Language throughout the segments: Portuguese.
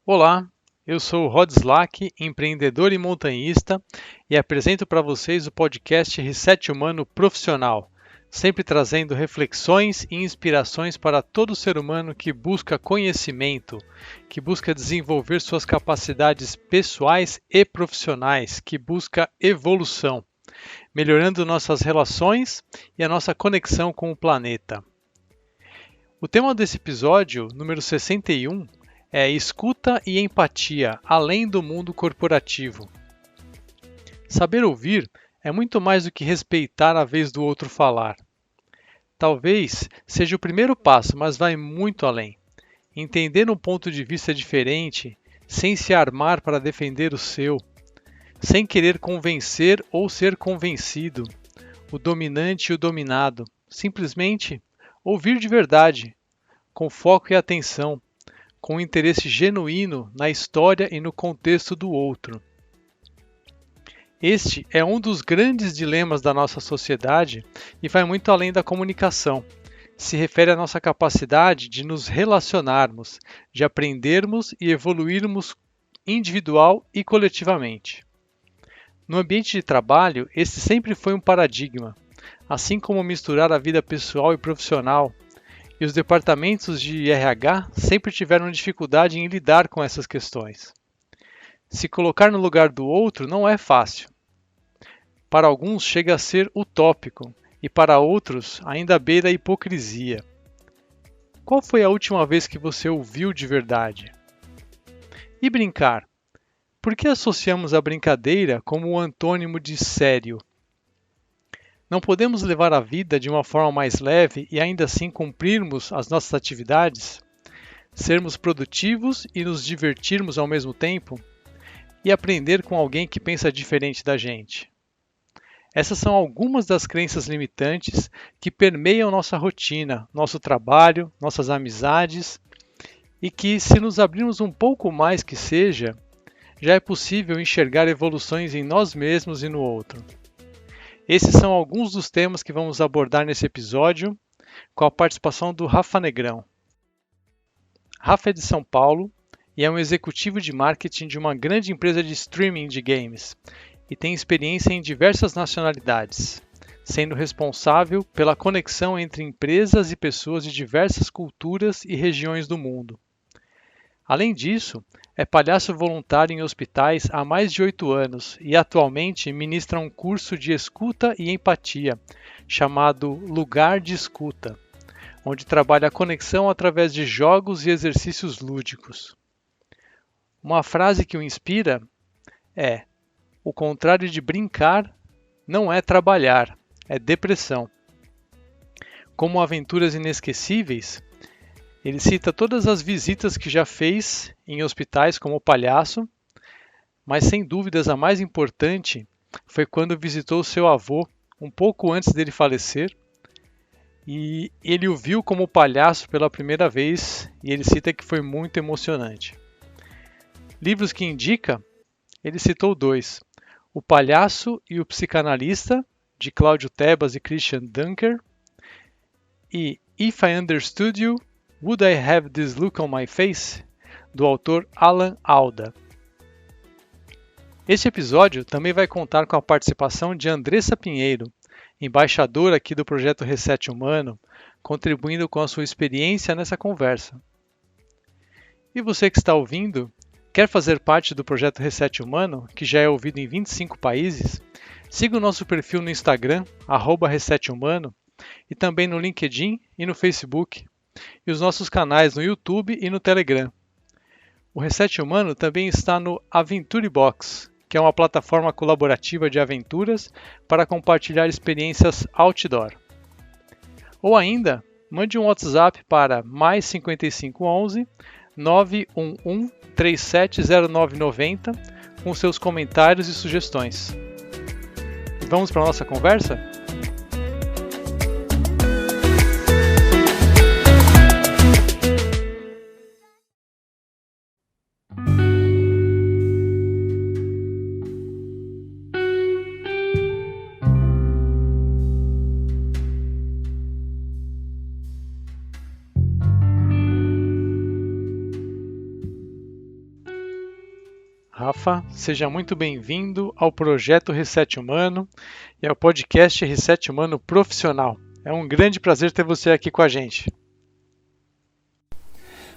Olá, eu sou o Rod Slack, empreendedor e montanhista, e apresento para vocês o podcast Reset Humano Profissional, sempre trazendo reflexões e inspirações para todo ser humano que busca conhecimento, que busca desenvolver suas capacidades pessoais e profissionais, que busca evolução, melhorando nossas relações e a nossa conexão com o planeta. O tema desse episódio, número 61, é escuta e empatia, além do mundo corporativo. Saber ouvir é muito mais do que respeitar a vez do outro falar. Talvez seja o primeiro passo, mas vai muito além. Entender um ponto de vista diferente, sem se armar para defender o seu, sem querer convencer ou ser convencido, o dominante e o dominado. Simplesmente ouvir de verdade, com foco e atenção, com um interesse genuíno na história e no contexto do outro. Este é um dos grandes dilemas da nossa sociedade e vai muito além da comunicação. Se refere à nossa capacidade de nos relacionarmos, de aprendermos e evoluirmos individual e coletivamente. No ambiente de trabalho, esse sempre foi um paradigma, assim como misturar a vida pessoal e profissional, e os departamentos de RH sempre tiveram dificuldade em lidar com essas questões. Se colocar no lugar do outro não é fácil. Para alguns chega a ser utópico e para outros ainda beira a hipocrisia. Qual foi a última vez que você ouviu de verdade? E brincar? Por que associamos a brincadeira como o antônimo de sério? Não podemos levar a vida de uma forma mais leve e ainda assim cumprirmos as nossas atividades? Sermos produtivos e nos divertirmos ao mesmo tempo? E aprender com alguém que pensa diferente da gente? Essas são algumas das crenças limitantes que permeiam nossa rotina, nosso trabalho, nossas amizades e que, se nos abrirmos um pouco mais que seja, já é possível enxergar evoluções em nós mesmos e no outro. Esses são alguns dos temas que vamos abordar nesse episódio, com a participação do Rafa Negrão. Rafa é de São Paulo e é um executivo de marketing de uma grande empresa de streaming de games e tem experiência em diversas nacionalidades, sendo responsável pela conexão entre empresas e pessoas de diversas culturas e regiões do mundo. Além disso, é palhaço voluntário em hospitais há mais de 8 anos e atualmente ministra um curso de escuta e empatia, chamado Lugar de Escuta, onde trabalha a conexão através de jogos e exercícios lúdicos. Uma frase que o inspira é: o contrário de brincar não é trabalhar, é depressão. Como aventuras inesquecíveis, ele cita todas as visitas que já fez em hospitais como palhaço, mas sem dúvidas a mais importante foi quando visitou seu avô um pouco antes dele falecer, e ele o viu como palhaço pela primeira vez e ele cita que foi muito emocionante. Livros que indica, ele citou 2, O Palhaço e o Psicanalista, de Cláudio Tebas e Christian Dunker, e If I Understood You, Would I Have This Look on My Face, do autor Alan Alda. Este episódio também vai contar com a participação de Andressa Pinheiro, embaixadora aqui do projeto Reset Humano, contribuindo com a sua experiência nessa conversa. E você que está ouvindo, quer fazer parte do projeto Reset Humano, que já é ouvido em 25 países? Siga o nosso perfil no Instagram, @ResetHumano, e também no LinkedIn e no Facebook, e os nossos canais no YouTube e no Telegram. O Reset Humano também está no Aventure Box, que é uma plataforma colaborativa de aventuras para compartilhar experiências outdoor. Ou ainda, mande um WhatsApp para mais 5511 911 370990 com seus comentários e sugestões. Vamos para a nossa conversa? Rafa, seja muito bem-vindo ao projeto Reset Humano e ao podcast Reset Humano Profissional. É um grande prazer ter você aqui com a gente.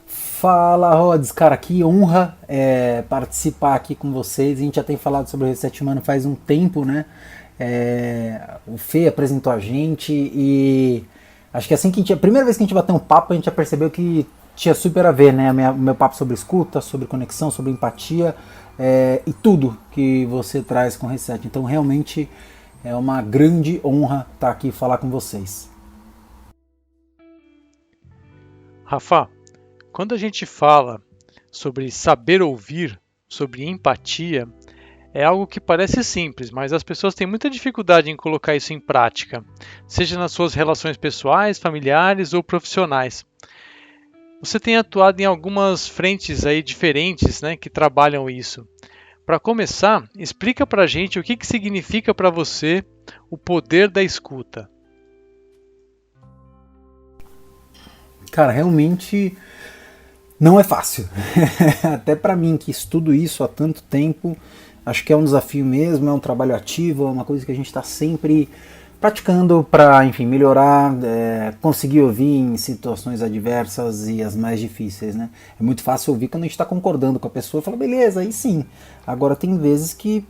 Fala, Rods, cara, que honra participar aqui com vocês. A gente já tem falado sobre o Reset Humano faz um tempo, né? O Fê apresentou a gente e acho que assim que a primeira vez que a gente bateu um papo, a gente já percebeu que tinha super a ver, né? O meu papo sobre escuta, sobre conexão, sobre empatia e tudo que você traz com o Reset. Então, realmente é uma grande honra estar aqui e falar com vocês. Rafa, quando a gente fala sobre saber ouvir, sobre empatia, é algo que parece simples, mas as pessoas têm muita dificuldade em colocar isso em prática, seja nas suas relações pessoais, familiares ou profissionais. Você tem atuado em algumas frentes aí diferentes, né, que trabalham isso. Para começar, explica para a gente o que significa para você o poder da escuta. Cara, realmente não é fácil. Até para mim que estudo isso há tanto tempo, acho que é um desafio mesmo, é um trabalho ativo, é uma coisa que a gente está sempre praticando para, enfim, melhorar, conseguir ouvir em situações adversas e as mais difíceis, né? É muito fácil ouvir quando a gente está concordando com a pessoa e fala, beleza, aí sim. Agora tem vezes que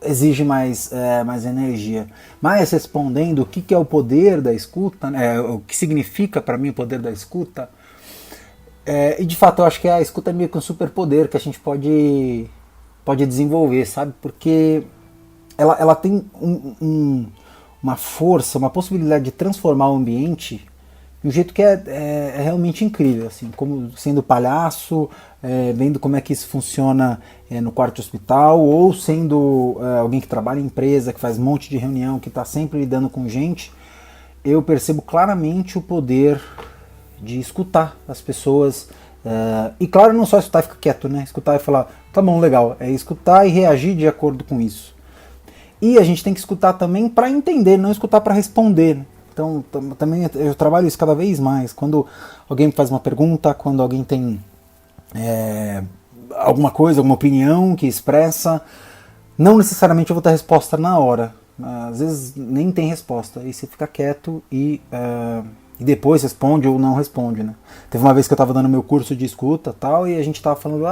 exige mais energia. Mas respondendo o que é o poder da escuta, né, o que significa para mim o poder da escuta, e de fato eu acho que a escuta é meio que um superpoder que a gente pode desenvolver, sabe? Porque ela tem uma força, uma possibilidade de transformar o ambiente de um jeito que é realmente incrível, assim, como sendo palhaço, vendo como é que isso funciona no quarto de hospital, ou sendo alguém que trabalha em empresa, que faz um monte de reunião, que está sempre lidando com gente, eu percebo claramente o poder de escutar as pessoas. E claro, não só escutar e ficar quieto, né? Escutar e falar, tá bom, legal. É escutar e reagir de acordo com isso. E a gente tem que escutar também para entender, não escutar para responder, né? Então, também eu trabalho isso cada vez mais. Quando alguém me faz uma pergunta, quando alguém tem alguma coisa, alguma opinião que expressa, não necessariamente eu vou ter resposta na hora. Às vezes nem tem resposta. Aí você fica quieto e depois responde ou não responde, né? Teve uma vez que eu estava dando meu curso de escuta tal, e a gente estava falando,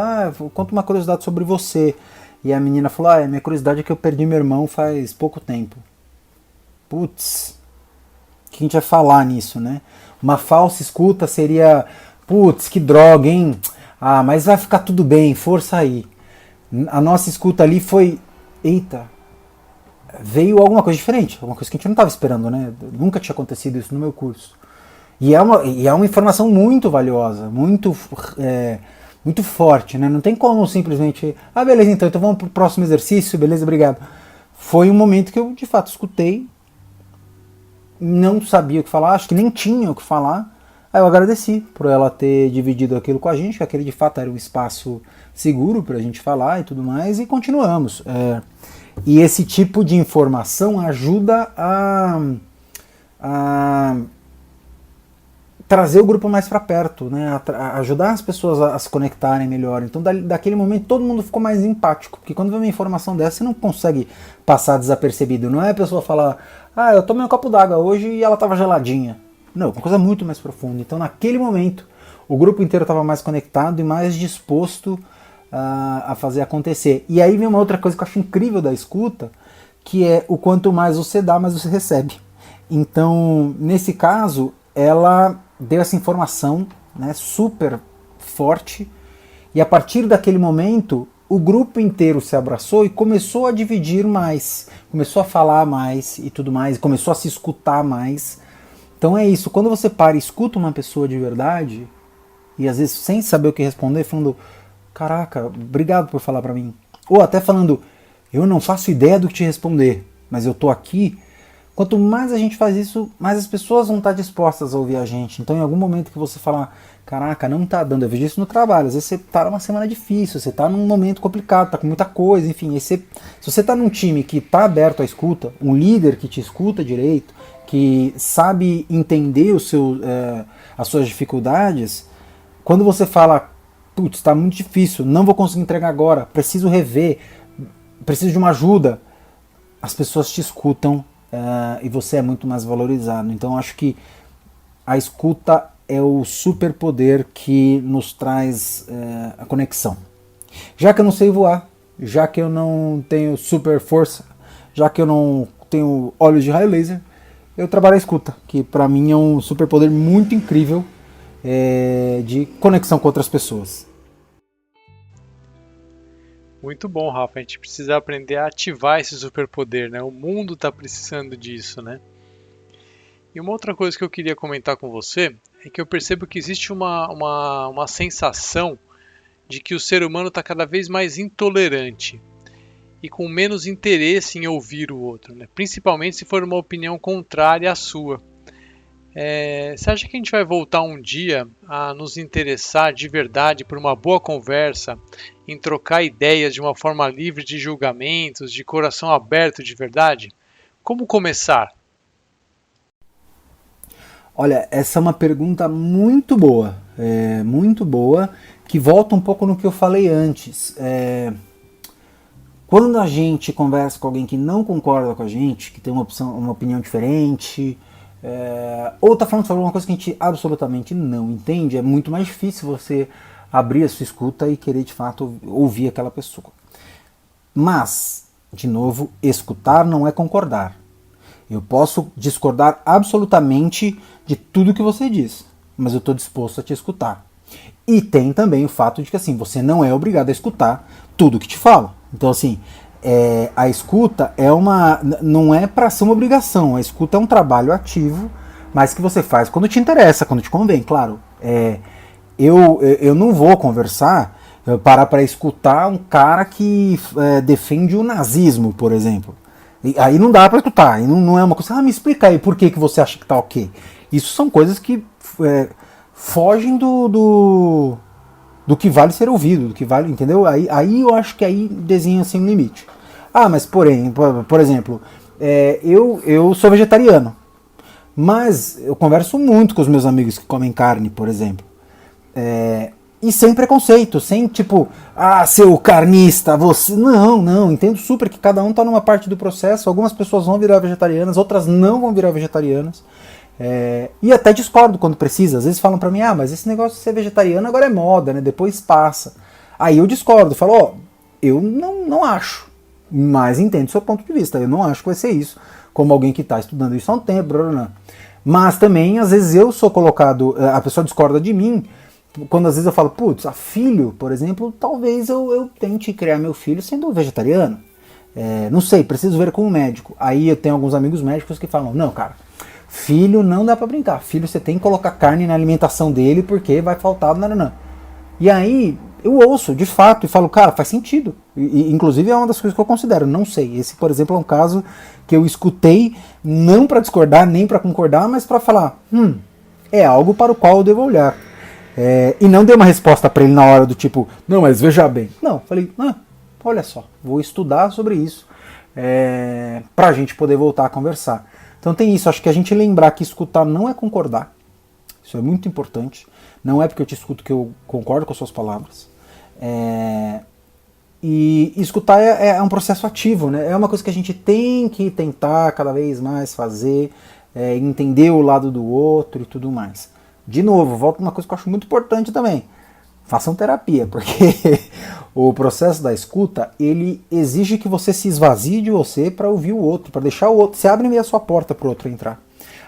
conta uma curiosidade sobre você. E a menina falou, minha curiosidade é que eu perdi meu irmão faz pouco tempo. Putz, o que a gente vai falar nisso, né? Uma falsa escuta seria, putz, que droga, hein? Mas vai ficar tudo bem, força aí. A nossa escuta ali foi, eita, veio alguma coisa diferente, alguma coisa que a gente não estava esperando, né? Nunca tinha acontecido isso no meu curso. E é uma informação muito valiosa, muito forte, né? Não tem como simplesmente, beleza, então vamos pro próximo exercício, beleza, obrigado. Foi um momento que eu de fato escutei, não sabia o que falar, acho que nem tinha o que falar. Aí eu agradeci por ela ter dividido aquilo com a gente, que aquele de fato era um espaço seguro pra gente falar e tudo mais, e continuamos. E esse tipo de informação ajuda a trazer o grupo mais para perto, né? Ajudar as pessoas a se conectarem melhor. Então, daquele momento, todo mundo ficou mais empático, porque quando vem uma informação dessa, você não consegue passar desapercebido. Não é a pessoa falar, eu tomei um copo d'água hoje e ela estava geladinha. Não, uma coisa muito mais profunda. Então, naquele momento, o grupo inteiro estava mais conectado e mais disposto a fazer acontecer. E aí vem uma outra coisa que eu acho incrível da escuta, que é o quanto mais você dá, mais você recebe. Então, nesse caso, ela deu essa informação, né, super forte, e a partir daquele momento o grupo inteiro se abraçou e começou a dividir mais, começou a falar mais e tudo mais, começou a se escutar mais. Então é isso, quando você para e escuta uma pessoa de verdade, e às vezes sem saber o que responder, falando, caraca, obrigado por falar pra mim, ou até falando, eu não faço ideia do que te responder, mas eu tô aqui. Quanto mais a gente faz isso, mais as pessoas vão estar dispostas a ouvir a gente. Então, em algum momento que você falar, caraca, não tá dando, eu vejo isso no trabalho, às vezes você tá numa semana difícil, você tá num momento complicado, tá com muita coisa, enfim, aí se você tá num time que tá aberto à escuta, um líder que te escuta direito, que sabe entender as suas dificuldades, quando você fala, putz, está muito difícil, não vou conseguir entregar agora, preciso rever, preciso de uma ajuda, as pessoas te escutam e você é muito mais valorizado. Então acho que a escuta é o superpoder que nos traz a conexão. Já que eu não sei voar, já que eu não tenho super força, já que eu não tenho olhos de raio laser, eu trabalho a escuta, que para mim é um superpoder muito incrível de conexão com outras pessoas. Muito bom, Rafa. A gente precisa aprender a ativar esse superpoder, né? O mundo está precisando disso, né? E uma outra coisa que eu queria comentar com você é que eu percebo que existe uma sensação de que o ser humano está cada vez mais intolerante e com menos interesse em ouvir o outro, né? Principalmente se for uma opinião contrária à sua. Você acha que a gente vai voltar um dia a nos interessar de verdade por uma boa conversa, em trocar ideias de uma forma livre de julgamentos, de coração aberto de verdade? Como começar? Olha, essa é uma pergunta muito boa, que volta um pouco no que eu falei antes. Quando a gente conversa com alguém que não concorda com a gente, que tem uma opinião diferente, ou está falando sobre alguma coisa que a gente absolutamente não entende, é muito mais difícil você abrir a sua escuta e querer de fato ouvir aquela pessoa. Mas, de novo, escutar não é concordar. Eu posso discordar absolutamente de tudo que você diz, mas eu estou disposto a te escutar. E tem também o fato de que assim, você não é obrigado a escutar tudo que te fala. Então assim, a escuta não é para ser uma obrigação. A escuta é um trabalho ativo, mas que você faz quando te interessa, quando te convém, claro. Eu não vou conversar, parar para escutar um cara que defende o nazismo, por exemplo. Aí não dá para escutar, aí não é uma coisa, me explica aí por que você acha que tá ok. Isso são coisas que fogem do que vale ser ouvido, do que vale, entendeu? Aí eu acho que aí desenha assim um limite. Mas porém, por exemplo, eu sou vegetariano, mas eu converso muito com os meus amigos que comem carne, por exemplo. E sem preconceito, sem tipo, seu carnista, você. Não, entendo super que cada um tá numa parte do processo. Algumas pessoas vão virar vegetarianas, outras não vão virar vegetarianas. E até discordo quando precisa. Às vezes falam pra mim, mas esse negócio de ser vegetariano agora é moda, né? Depois passa. Aí eu discordo, falo, eu não acho, mas entendo o seu ponto de vista. Eu não acho que vai ser isso, como alguém que tá estudando isso há um tempo. Blá, blá, blá. Mas também, às vezes eu sou colocado, a pessoa discorda de mim, quando às vezes eu falo, putz, filho, por exemplo, talvez eu tente criar meu filho sendo vegetariano. Não sei, preciso ver com um médico. Aí eu tenho alguns amigos médicos que falam, não, cara, filho não dá pra brincar. Filho, você tem que colocar carne na alimentação dele porque vai faltar. Não. E aí eu ouço, de fato, e falo, cara, faz sentido. Inclusive é uma das coisas que eu considero, não sei. Esse, por exemplo, é um caso que eu escutei, não pra discordar, nem pra concordar, mas pra falar, é algo para o qual eu devo olhar. E não dei uma resposta pra ele na hora do tipo, não, mas veja bem. Não, falei, olha só, vou estudar sobre isso pra gente poder voltar a conversar. Então tem isso, acho que a gente lembrar que escutar não é concordar, isso é muito importante, não é porque eu te escuto que eu concordo com as suas palavras, e escutar é um processo ativo, né? É uma coisa que a gente tem que tentar cada vez mais fazer, entender o lado do outro e tudo mais. De novo, volto a uma coisa que eu acho muito importante também, façam terapia, porque o processo da escuta, ele exige que você se esvazie de você para ouvir o outro, para deixar o outro, você abre meio a sua porta para o outro entrar.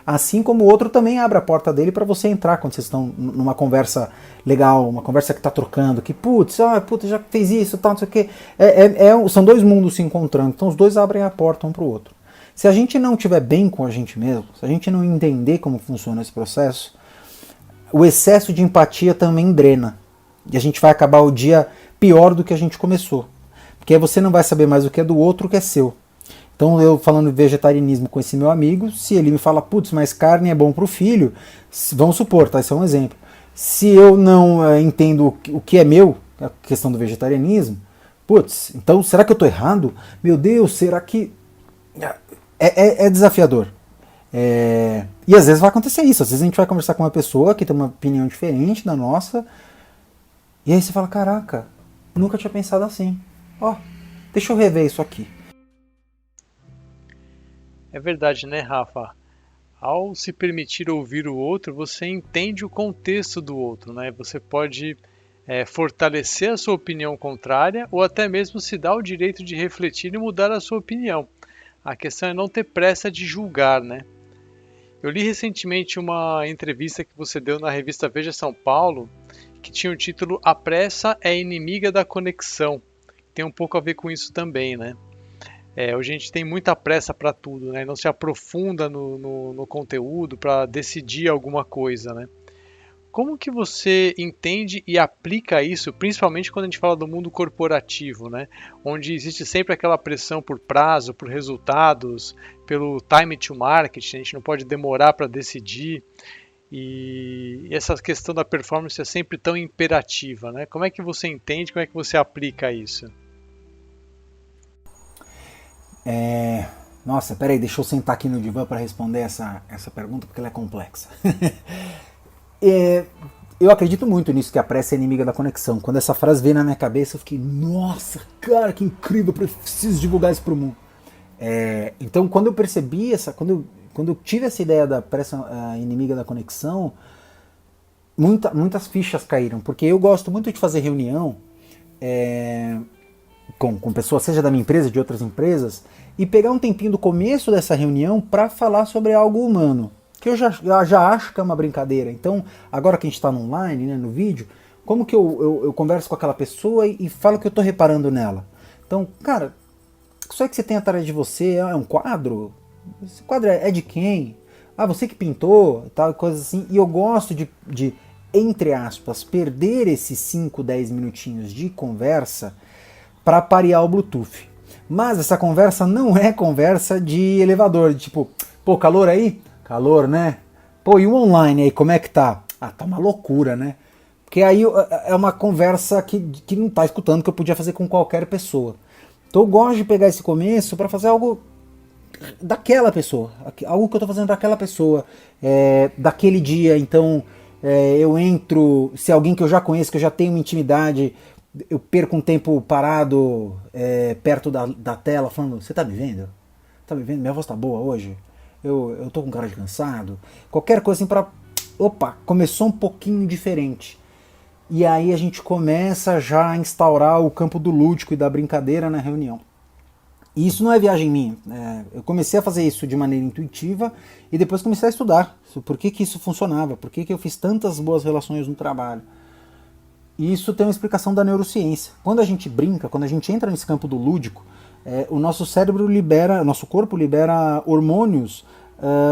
Assim como o outro também abre a porta dele para você entrar quando vocês estão numa conversa legal, uma conversa que está trocando, que putz, já fez isso, tal, não sei o quê. São dois mundos se encontrando, então os dois abrem a porta um para o outro. Se a gente não estiver bem com a gente mesmo, se a gente não entender como funciona esse processo, o excesso de empatia também drena. E a gente vai acabar o dia pior do que a gente começou. Porque aí você não vai saber mais o que é do outro, o que é seu. Então eu falando de vegetarianismo com esse meu amigo, se ele me fala, putz, mas carne é bom pro filho, vamos supor, tá? Esse é um exemplo. Se eu não entendo o que é meu, a questão do vegetarianismo, putz, então será que eu tô errado? Meu Deus, será que... É desafiador. E às vezes vai acontecer isso, às vezes a gente vai conversar com uma pessoa que tem uma opinião diferente da nossa, E aí você fala, caraca, nunca tinha pensado assim. Ó, deixa eu rever isso aqui. É verdade, né, Rafa? Ao se permitir ouvir o outro, você entende o contexto do outro, né? Você pode fortalecer a sua opinião contrária ou até mesmo se dar o direito de refletir e mudar a sua opinião. A questão é não ter pressa de julgar, né? Eu li recentemente uma entrevista que você deu na revista Veja São Paulo, que tinha o título A Pressa é inimiga da conexão. Tem um pouco a ver com isso também, né? Hoje a gente tem muita pressa para tudo, né? Não se aprofunda no conteúdo para decidir alguma coisa, né? Como que você entende e aplica isso, principalmente quando a gente fala do mundo corporativo, né? Onde existe sempre aquela pressão por prazo, por resultados, pelo time to market, a gente não pode demorar para decidir e essa questão da performance é sempre tão imperativa, né? Como é que você entende, como é que você aplica isso? Nossa, peraí, deixa eu sentar aqui no divã para responder essa pergunta, porque ela é complexa. É, eu acredito muito nisso, que a pressa é inimiga da conexão. Quando essa frase veio na minha cabeça, eu fiquei, nossa, cara, que incrível, eu preciso divulgar isso pro mundo. Então, quando eu percebi quando eu tive essa ideia da pressa inimiga da conexão, muitas fichas caíram, porque eu gosto muito de fazer reunião com pessoas, seja da minha empresa, de outras empresas, e pegar um tempinho do começo dessa reunião para falar sobre algo humano, que eu já acho que é uma brincadeira. Então, agora que a gente está no online, né, no vídeo, como que eu converso com aquela pessoa e falo que eu estou reparando nela? Então, cara, isso é que você tem atrás de você, é um quadro? Esse quadro é de quem? Ah, você que pintou, tal, coisas assim. E eu gosto de, entre aspas, perder esses 5, 10 minutinhos de conversa para parear o Bluetooth. Mas essa conversa não é conversa de elevador, de tipo, pô, calor aí? Calor, né? Pô, e o online aí, como é que tá? Ah, tá uma loucura, né? Porque aí é uma conversa que não tá escutando, que eu podia fazer com qualquer pessoa. Então eu gosto de pegar esse começo para fazer algo daquela pessoa, algo que eu tô fazendo daquela pessoa, daquele dia. Então eu entro, se é alguém que eu já conheço, que eu já tenho uma intimidade, eu perco um tempo parado perto da tela, falando, você tá me vendo? Tá me vendo? Minha voz tá boa hoje? Eu tô com cara de cansado? Qualquer coisa assim pra... Opa, começou um pouquinho diferente. E aí a gente começa já a instaurar o campo do lúdico e da brincadeira na reunião. E isso não é viagem minha. Eu comecei a fazer isso de maneira intuitiva e depois comecei a estudar. Por que isso funcionava? Por que eu fiz tantas boas relações no trabalho? E isso tem uma explicação da neurociência. Quando a gente brinca, quando a gente entra nesse campo do lúdico, o nosso cérebro libera, nosso corpo libera hormônios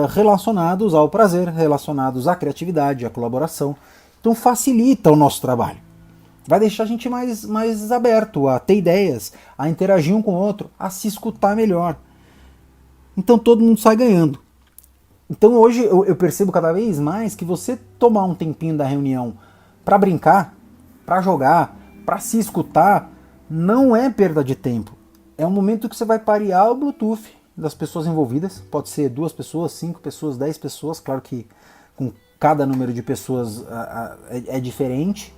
relacionados ao prazer, relacionados à criatividade, à colaboração. Então facilita o nosso trabalho. Vai deixar a gente mais aberto a ter ideias, a interagir um com o outro, a se escutar melhor. Então todo mundo sai ganhando. Então hoje eu percebo cada vez mais que você tomar um tempinho da reunião para brincar, para jogar, para se escutar, não é perda de tempo. É um momento que você vai parear o Bluetooth das pessoas envolvidas. Pode ser 2 pessoas, 5 pessoas, 10 pessoas. Claro que com cada número de pessoas é diferente.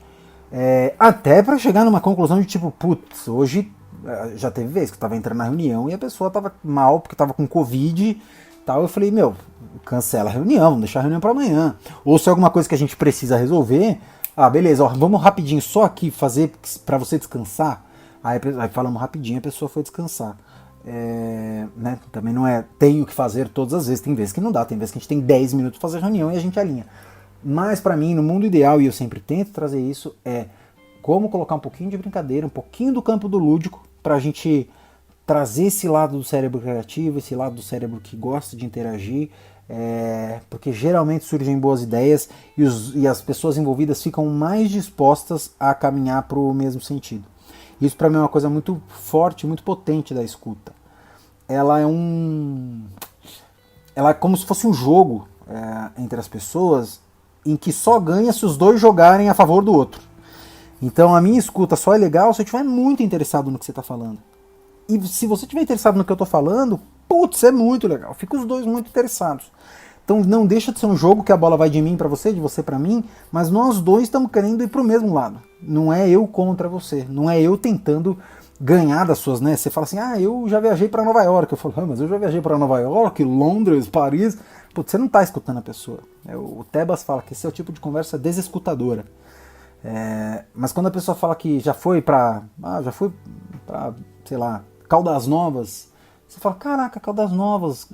Até para chegar numa conclusão de tipo, putz, hoje já teve vez que eu tava entrando na reunião e a pessoa tava mal porque tava com Covid e tal. Eu falei, meu, cancela a reunião, deixa a reunião para amanhã. Ou se é alguma coisa que a gente precisa resolver, beleza, ó, vamos rapidinho só aqui fazer para você descansar. Aí falamos rapidinho, a pessoa foi descansar. Né? Também não é tenho que fazer todas as vezes, tem vezes que não dá, tem vezes que a gente tem 10 minutos para fazer reunião e a gente alinha. Mas para mim, no mundo ideal, e eu sempre tento trazer isso, como colocar um pouquinho de brincadeira, um pouquinho do campo do lúdico, para a gente trazer esse lado do cérebro criativo, esse lado do cérebro que gosta de interagir, porque geralmente surgem boas ideias e as pessoas envolvidas ficam mais dispostas a caminhar para o mesmo sentido. Isso para mim é uma coisa muito forte, muito potente da escuta. Ela é como se fosse um jogo entre as pessoas em que só ganha se os dois jogarem a favor do outro. Então a minha escuta só é legal se eu estiver muito interessado no que você está falando. E se você estiver interessado no que eu estou falando, putz, é muito legal. Fica os dois muito interessados. Então não deixa de ser um jogo que a bola vai de mim para você, de você para mim, mas nós dois estamos querendo ir para o mesmo lado. Não é eu contra você, não é eu tentando ganhar das suas, né? Você fala assim, eu já viajei para Nova York. Eu falo, mas eu já viajei para Nova York, Londres, Paris. Putz, você não está escutando a pessoa. O Tebas fala que esse é o tipo de conversa desescutadora. Mas quando a pessoa fala que já foi para, sei lá, Caldas Novas, você fala, caraca, Caldas Novas,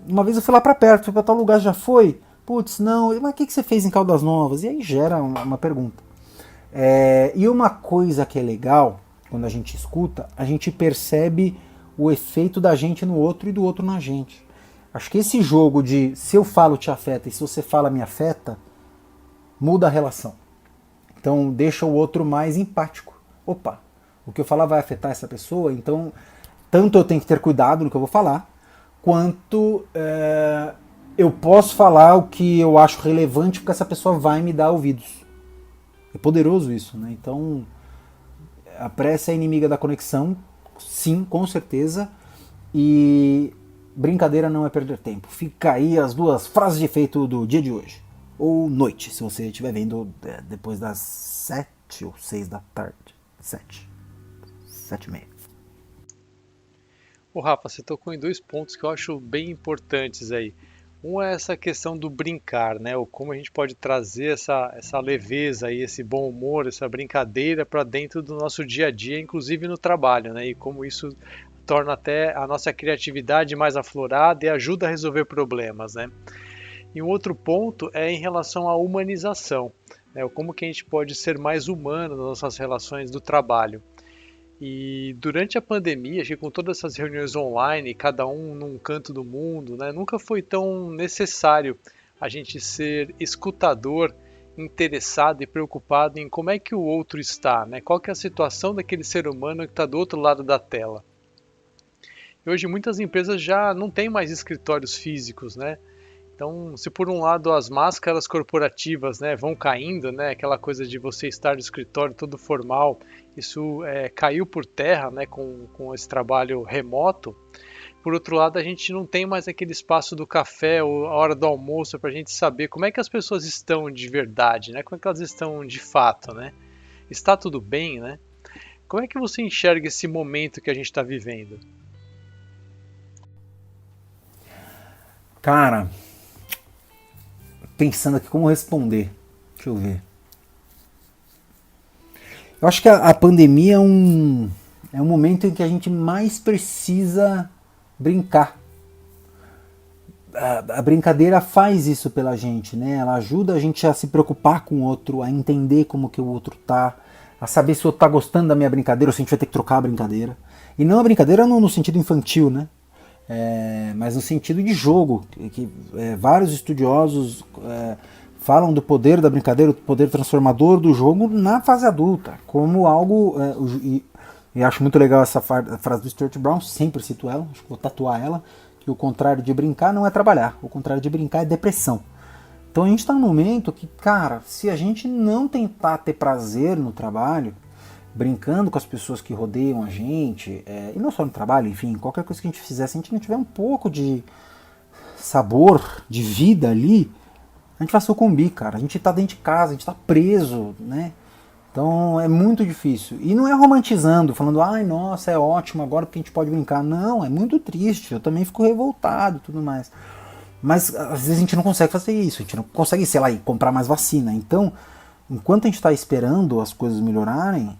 uma vez eu fui lá para perto, fui para tal lugar, já foi? Putz, não, mas o que você fez em Caldas Novas? E aí gera uma pergunta. E uma coisa que é legal, quando a gente escuta, a gente percebe o efeito da gente no outro e do outro na gente. Acho que esse jogo de se eu falo te afeta e se você fala me afeta, muda a relação. Então deixa o outro mais empático. Opa, o que eu falar vai afetar essa pessoa, então tanto eu tenho que ter cuidado no que eu vou falar, quanto eu posso falar o que eu acho relevante porque essa pessoa vai me dar ouvidos. É poderoso isso, né? Então a pressa é inimiga da conexão, sim, com certeza, e brincadeira não é perder tempo. Fica aí as duas frases de efeito do dia de hoje. Ou noite, se você estiver vendo depois das 7 ou 6 da tarde. 7h30. Ô Rafa, você tocou em dois pontos que eu acho bem importantes aí. Um é essa questão do brincar, né? Ou como a gente pode trazer essa leveza aí, esse bom humor, essa brincadeira para dentro do nosso dia a dia, inclusive no trabalho, né? E como isso torna até a nossa criatividade mais aflorada e ajuda a resolver problemas, né? E um outro ponto é em relação à humanização, né? Como que a gente pode ser mais humano nas nossas relações do trabalho. E durante a pandemia, acho que com todas essas reuniões online, cada um num canto do mundo, né, nunca foi tão necessário a gente ser escutador, interessado e preocupado em como é que o outro está, né? Qual que é a situação daquele ser humano que está do outro lado da tela. E hoje muitas empresas já não têm mais escritórios físicos, né? Então, se por um lado as máscaras corporativas, né, vão caindo, né, aquela coisa de você estar no escritório todo formal, isso caiu por terra, né, com esse trabalho remoto. Por outro lado, a gente não tem mais aquele espaço do café ou a hora do almoço para a gente saber como é que as pessoas estão de verdade, né, como é que elas estão de fato, né? Está tudo bem, né? Como é que você enxerga esse momento que a gente está vivendo? Cara, pensando aqui como responder. Deixa eu ver. Eu acho que a pandemia é um momento em que a gente mais precisa brincar. A brincadeira faz isso pela gente, né? Ela ajuda a gente a se preocupar com o outro, a entender como que o outro tá, a saber se o outro tá gostando da minha brincadeira ou se a gente vai ter que trocar a brincadeira. E não a brincadeira no sentido infantil, né? Mas no sentido de jogo, que vários estudiosos falam do poder da brincadeira, do poder transformador do jogo na fase adulta, como algo, e acho muito legal essa frase do Stuart Brown, sempre cito ela, acho que vou tatuar ela, que o contrário de brincar não é trabalhar, o contrário de brincar é depressão. Então a gente está num momento que, cara, se a gente não tentar ter prazer no trabalho, brincando com as pessoas que rodeiam a gente, e não só no trabalho, enfim, qualquer coisa que a gente fizer, se a gente não tiver um pouco de sabor, de vida ali, a gente vai sucumbir, cara. A gente tá dentro de casa, a gente tá preso, né? Então é muito difícil. E não é romantizando, falando, ai, nossa, é ótimo agora porque a gente pode brincar. Não, é muito triste, eu também fico revoltado e tudo mais. Mas às vezes a gente não consegue fazer isso, a gente não consegue, sei lá, ir comprar mais vacina. Então, enquanto a gente está esperando as coisas melhorarem,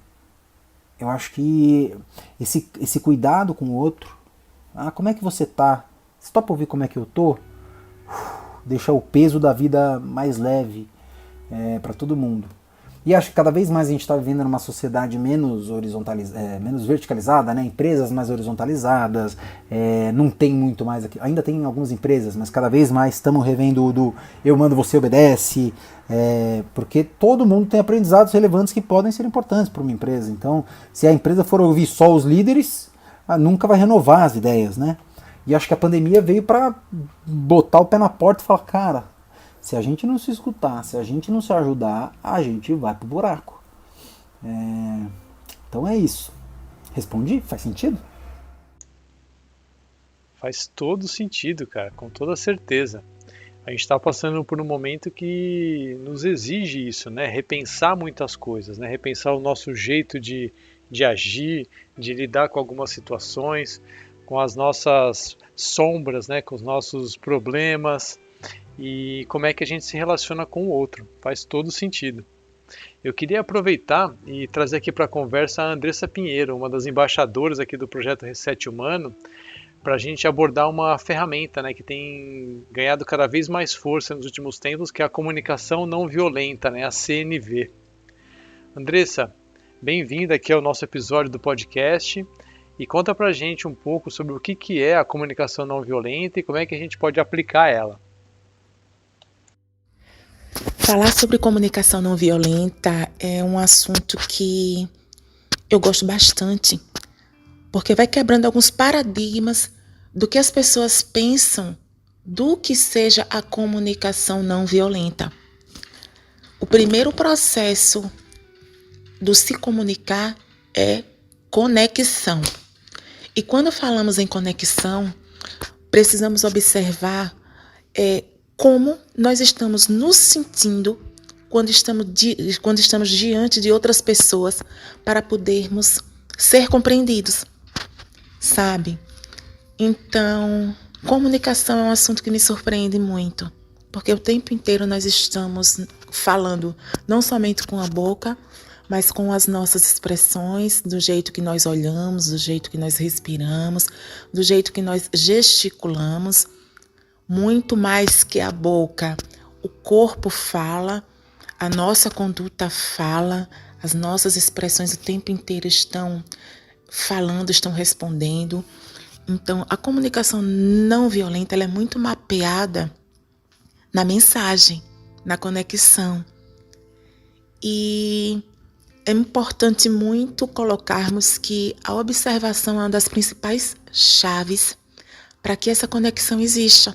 eu acho que esse cuidado com o outro, como é que você tá? Você topa ouvir como é que eu tô? Deixar o peso da vida mais leve para todo mundo. E acho que cada vez mais a gente está vivendo numa sociedade menos menos verticalizada, né? Empresas mais horizontalizadas, não tem muito mais aqui. Ainda tem algumas empresas, mas cada vez mais estamos revendo do eu mando, você obedece, porque todo mundo tem aprendizados relevantes que podem ser importantes para uma empresa. Então, se a empresa for ouvir só os líderes, nunca vai renovar as ideias, né? E acho que a pandemia veio para botar o pé na porta e falar, cara, se a gente não se escutar, se a gente não se ajudar, a gente vai pro buraco. Então é isso. Respondi? Faz sentido? Faz todo sentido, cara, com toda certeza. A gente está passando por um momento que nos exige isso, né? Repensar muitas coisas, né? Repensar o nosso jeito de agir, de lidar com algumas situações, com as nossas sombras, né? Com os nossos problemas e como é que a gente se relaciona com o outro. Faz todo sentido. Eu queria aproveitar e trazer aqui para a conversa a Andressa Pinheiro, uma das embaixadoras aqui do projeto Reset Humano, para a gente abordar uma ferramenta, né, que tem ganhado cada vez mais força nos últimos tempos, que é a comunicação não violenta, né, a CNV. Andressa, bem-vinda aqui ao nosso episódio do podcast e conta para a gente um pouco sobre o que é a comunicação não violenta e como é que a gente pode aplicar ela. Falar sobre comunicação não violenta é um assunto que eu gosto bastante, porque vai quebrando alguns paradigmas do que as pessoas pensam do que seja a comunicação não violenta. O primeiro processo do se comunicar é conexão. E quando falamos em conexão, precisamos observar como nós estamos nos sentindo quando estamos diante de outras pessoas para podermos ser compreendidos, sabe? Então, comunicação é um assunto que me surpreende muito, porque o tempo inteiro nós estamos falando não somente com a boca, mas com as nossas expressões, do jeito que nós olhamos, do jeito que nós respiramos, do jeito que nós gesticulamos. Muito mais que a boca, o corpo fala, a nossa conduta fala, as nossas expressões o tempo inteiro estão falando, estão respondendo. Então, a comunicação não violenta ela é muito mapeada na mensagem, na conexão. E é importante muito colocarmos que a observação é uma das principais chaves para que essa conexão exista.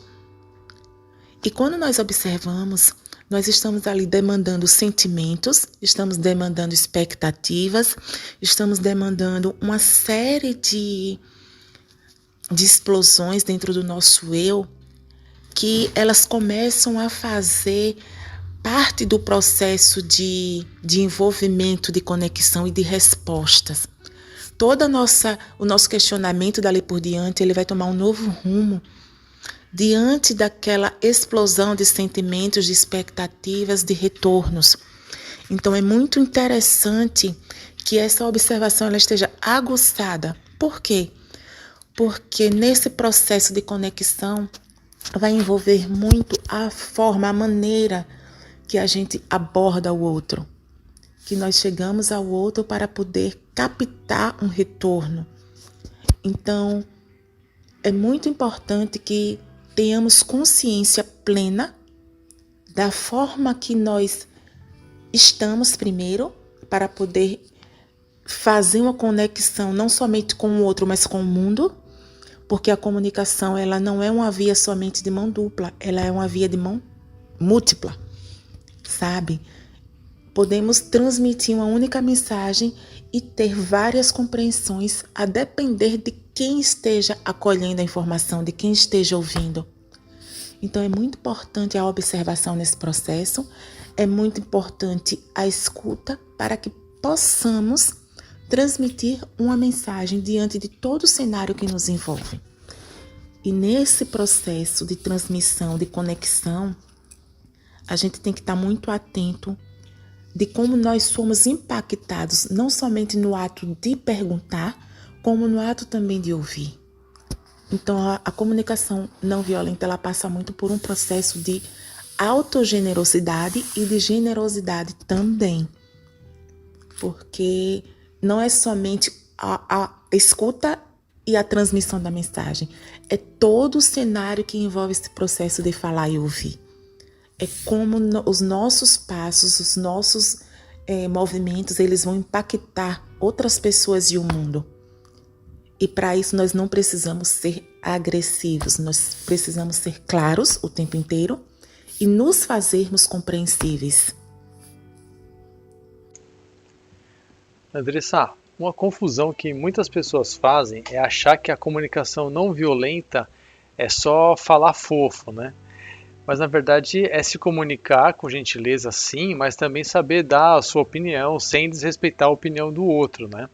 E quando nós observamos, nós estamos ali demandando sentimentos, estamos demandando expectativas, estamos demandando uma série de explosões dentro do nosso eu, que elas começam a fazer parte do processo de envolvimento, de conexão e de respostas. O nosso questionamento dali por diante, ele vai tomar um novo rumo diante daquela explosão de sentimentos, de expectativas, de retornos. Então, é muito interessante que essa observação ela esteja aguçada. Por quê? Porque nesse processo de conexão vai envolver muito a forma, a maneira que a gente aborda o outro. Que nós chegamos ao outro para poder captar um retorno. Então, é muito importante que tenhamos consciência plena da forma que nós estamos primeiro para poder fazer uma conexão não somente com o outro, mas com o mundo, porque a comunicação ela não é uma via somente de mão dupla, ela é uma via de mão múltipla, sabe? Podemos transmitir uma única mensagem e ter várias compreensões a depender de quem esteja acolhendo a informação, de quem esteja ouvindo. Então, é muito importante a observação nesse processo, é muito importante a escuta para que possamos transmitir uma mensagem diante de todo o cenário que nos envolve. E nesse processo de transmissão, de conexão, a gente tem que estar muito atento de como nós somos impactados, não somente no ato de perguntar, como no ato também de ouvir. Então, a comunicação não violenta, ela passa muito por um processo de autogenerosidade e de generosidade também. Porque não é somente a escuta e a transmissão da mensagem, é todo o cenário que envolve esse processo de falar e ouvir. É como os nossos passos, os nossos movimentos, eles vão impactar outras pessoas e o mundo. E para isso nós não precisamos ser agressivos, nós precisamos ser claros o tempo inteiro e nos fazermos compreensíveis. Andressa, Uma confusão que muitas pessoas fazem é achar que a comunicação não violenta é só falar fofo, né? Mas na verdade é se comunicar com gentileza sim, mas também saber dar a sua opinião sem desrespeitar a opinião do outro, né?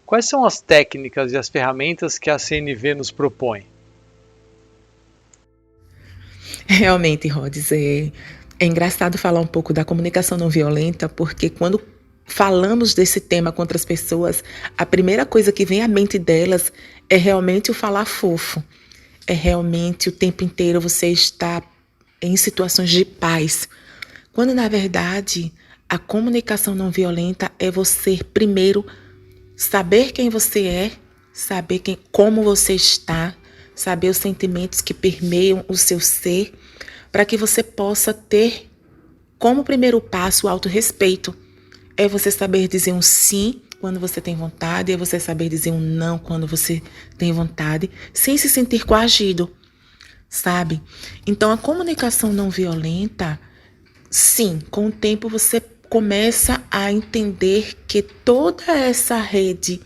Quais são as técnicas e as ferramentas que a CNV nos propõe? Realmente, Rhodes, é engraçado falar um pouco da comunicação não violenta, porque quando falamos desse tema com outras pessoas, a primeira coisa que vem à mente delas é realmente o falar fofo. É realmente o tempo inteiro você estar em situações de paz. Quando, na verdade, a comunicação não violenta é você, primeiro, saber quem você é, saber como você está, saber os sentimentos que permeiam o seu ser, para que você possa ter como primeiro passo o autorrespeito. É você saber dizer um sim quando você tem vontade, é você saber dizer um não quando você tem vontade, sem se sentir coagido, sabe? Então, a comunicação não violenta, sim, com o tempo você começa a entender que toda essa rede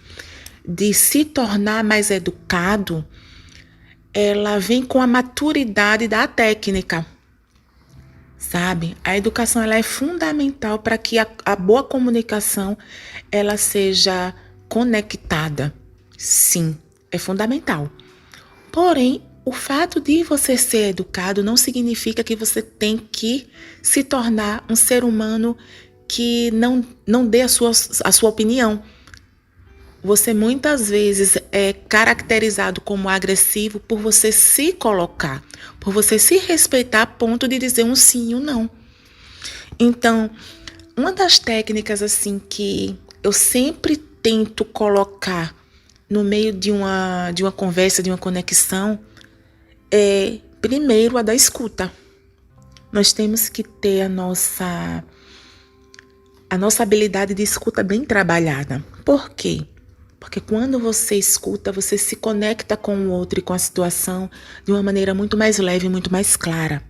de se tornar mais educado, ela vem com a maturidade da técnica, sabe? A educação ela é fundamental para que a boa comunicação ela seja conectada. Sim, é fundamental. Porém, o fato de você ser educado não significa que você tem que se tornar um ser humano que não dê a sua opinião. Você muitas vezes é caracterizado como agressivo por você se colocar, por você se respeitar a ponto de dizer um sim e um não. Então, uma das técnicas assim que eu sempre tento colocar no meio de uma conversa, de uma conexão, é primeiro a da escuta. Nós temos que ter a nossa habilidade de escuta bem trabalhada. Por quê? Porque quando você escuta, você se conecta com o outro e com a situação de uma maneira muito mais leve, muito mais clara.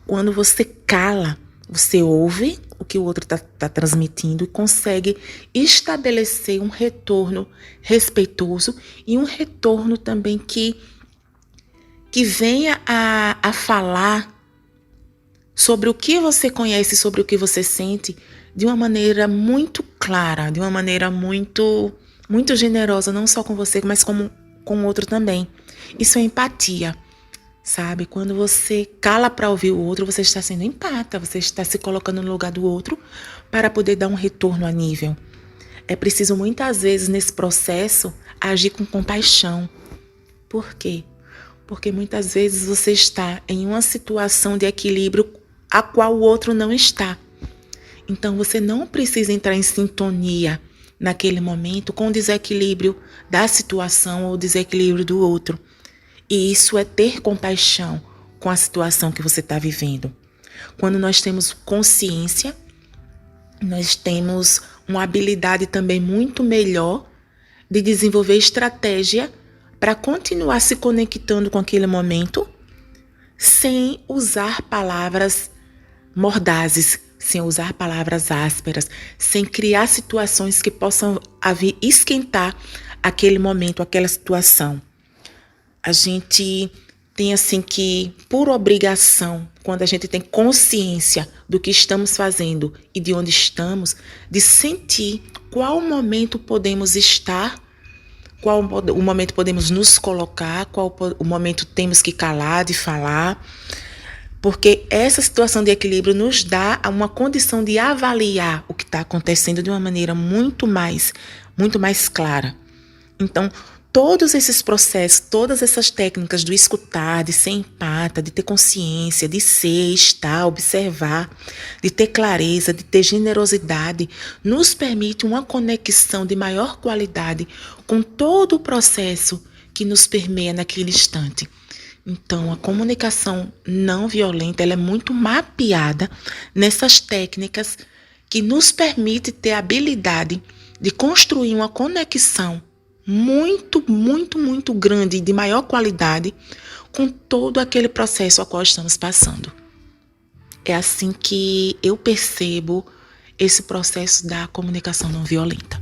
Quando você cala, você ouve o que o outro está transmitindo e consegue estabelecer um retorno respeitoso e um retorno também que venha a falar sobre o que você conhece, sobre o que você sente, de uma maneira muito clara, de uma maneira muito generosa, não só com você, mas com o outro também. Isso é empatia, sabe? Quando você cala para ouvir o outro, você está sendo empata, você está se colocando no lugar do outro para poder dar um retorno a nível. É preciso muitas vezes nesse processo agir com compaixão. Por quê? Porque muitas vezes você está em uma situação de equilíbrio a qual o outro não está. Então você não precisa entrar em sintonia naquele momento com o desequilíbrio da situação ou o desequilíbrio do outro. E isso é ter compaixão com a situação que você está vivendo. Quando nós temos consciência, nós temos uma habilidade também muito melhor de desenvolver estratégia para continuar se conectando com aquele momento sem usar palavras mordazes, sem usar palavras ásperas, sem criar situações que possam esquentar aquele momento, aquela situação. A gente tem assim que, por obrigação, quando a gente tem consciência do que estamos fazendo e de onde estamos, de sentir qual momento podemos estar, qual o momento podemos nos colocar, qual o momento temos que calar de falar, porque essa situação de equilíbrio nos dá uma condição de avaliar o que está acontecendo de uma maneira muito mais clara. Então, todos esses processos, todas essas técnicas do escutar, de ser empata, de ter consciência, de ser, estar, observar, de ter clareza, de ter generosidade, nos permite uma conexão de maior qualidade com todo o processo que nos permeia naquele instante. Então, a comunicação não violenta ela é muito mapeada nessas técnicas que nos permite ter a habilidade de construir uma conexão muito grande e de maior qualidade com todo aquele processo ao qual estamos passando. É assim que eu percebo esse processo da comunicação não violenta.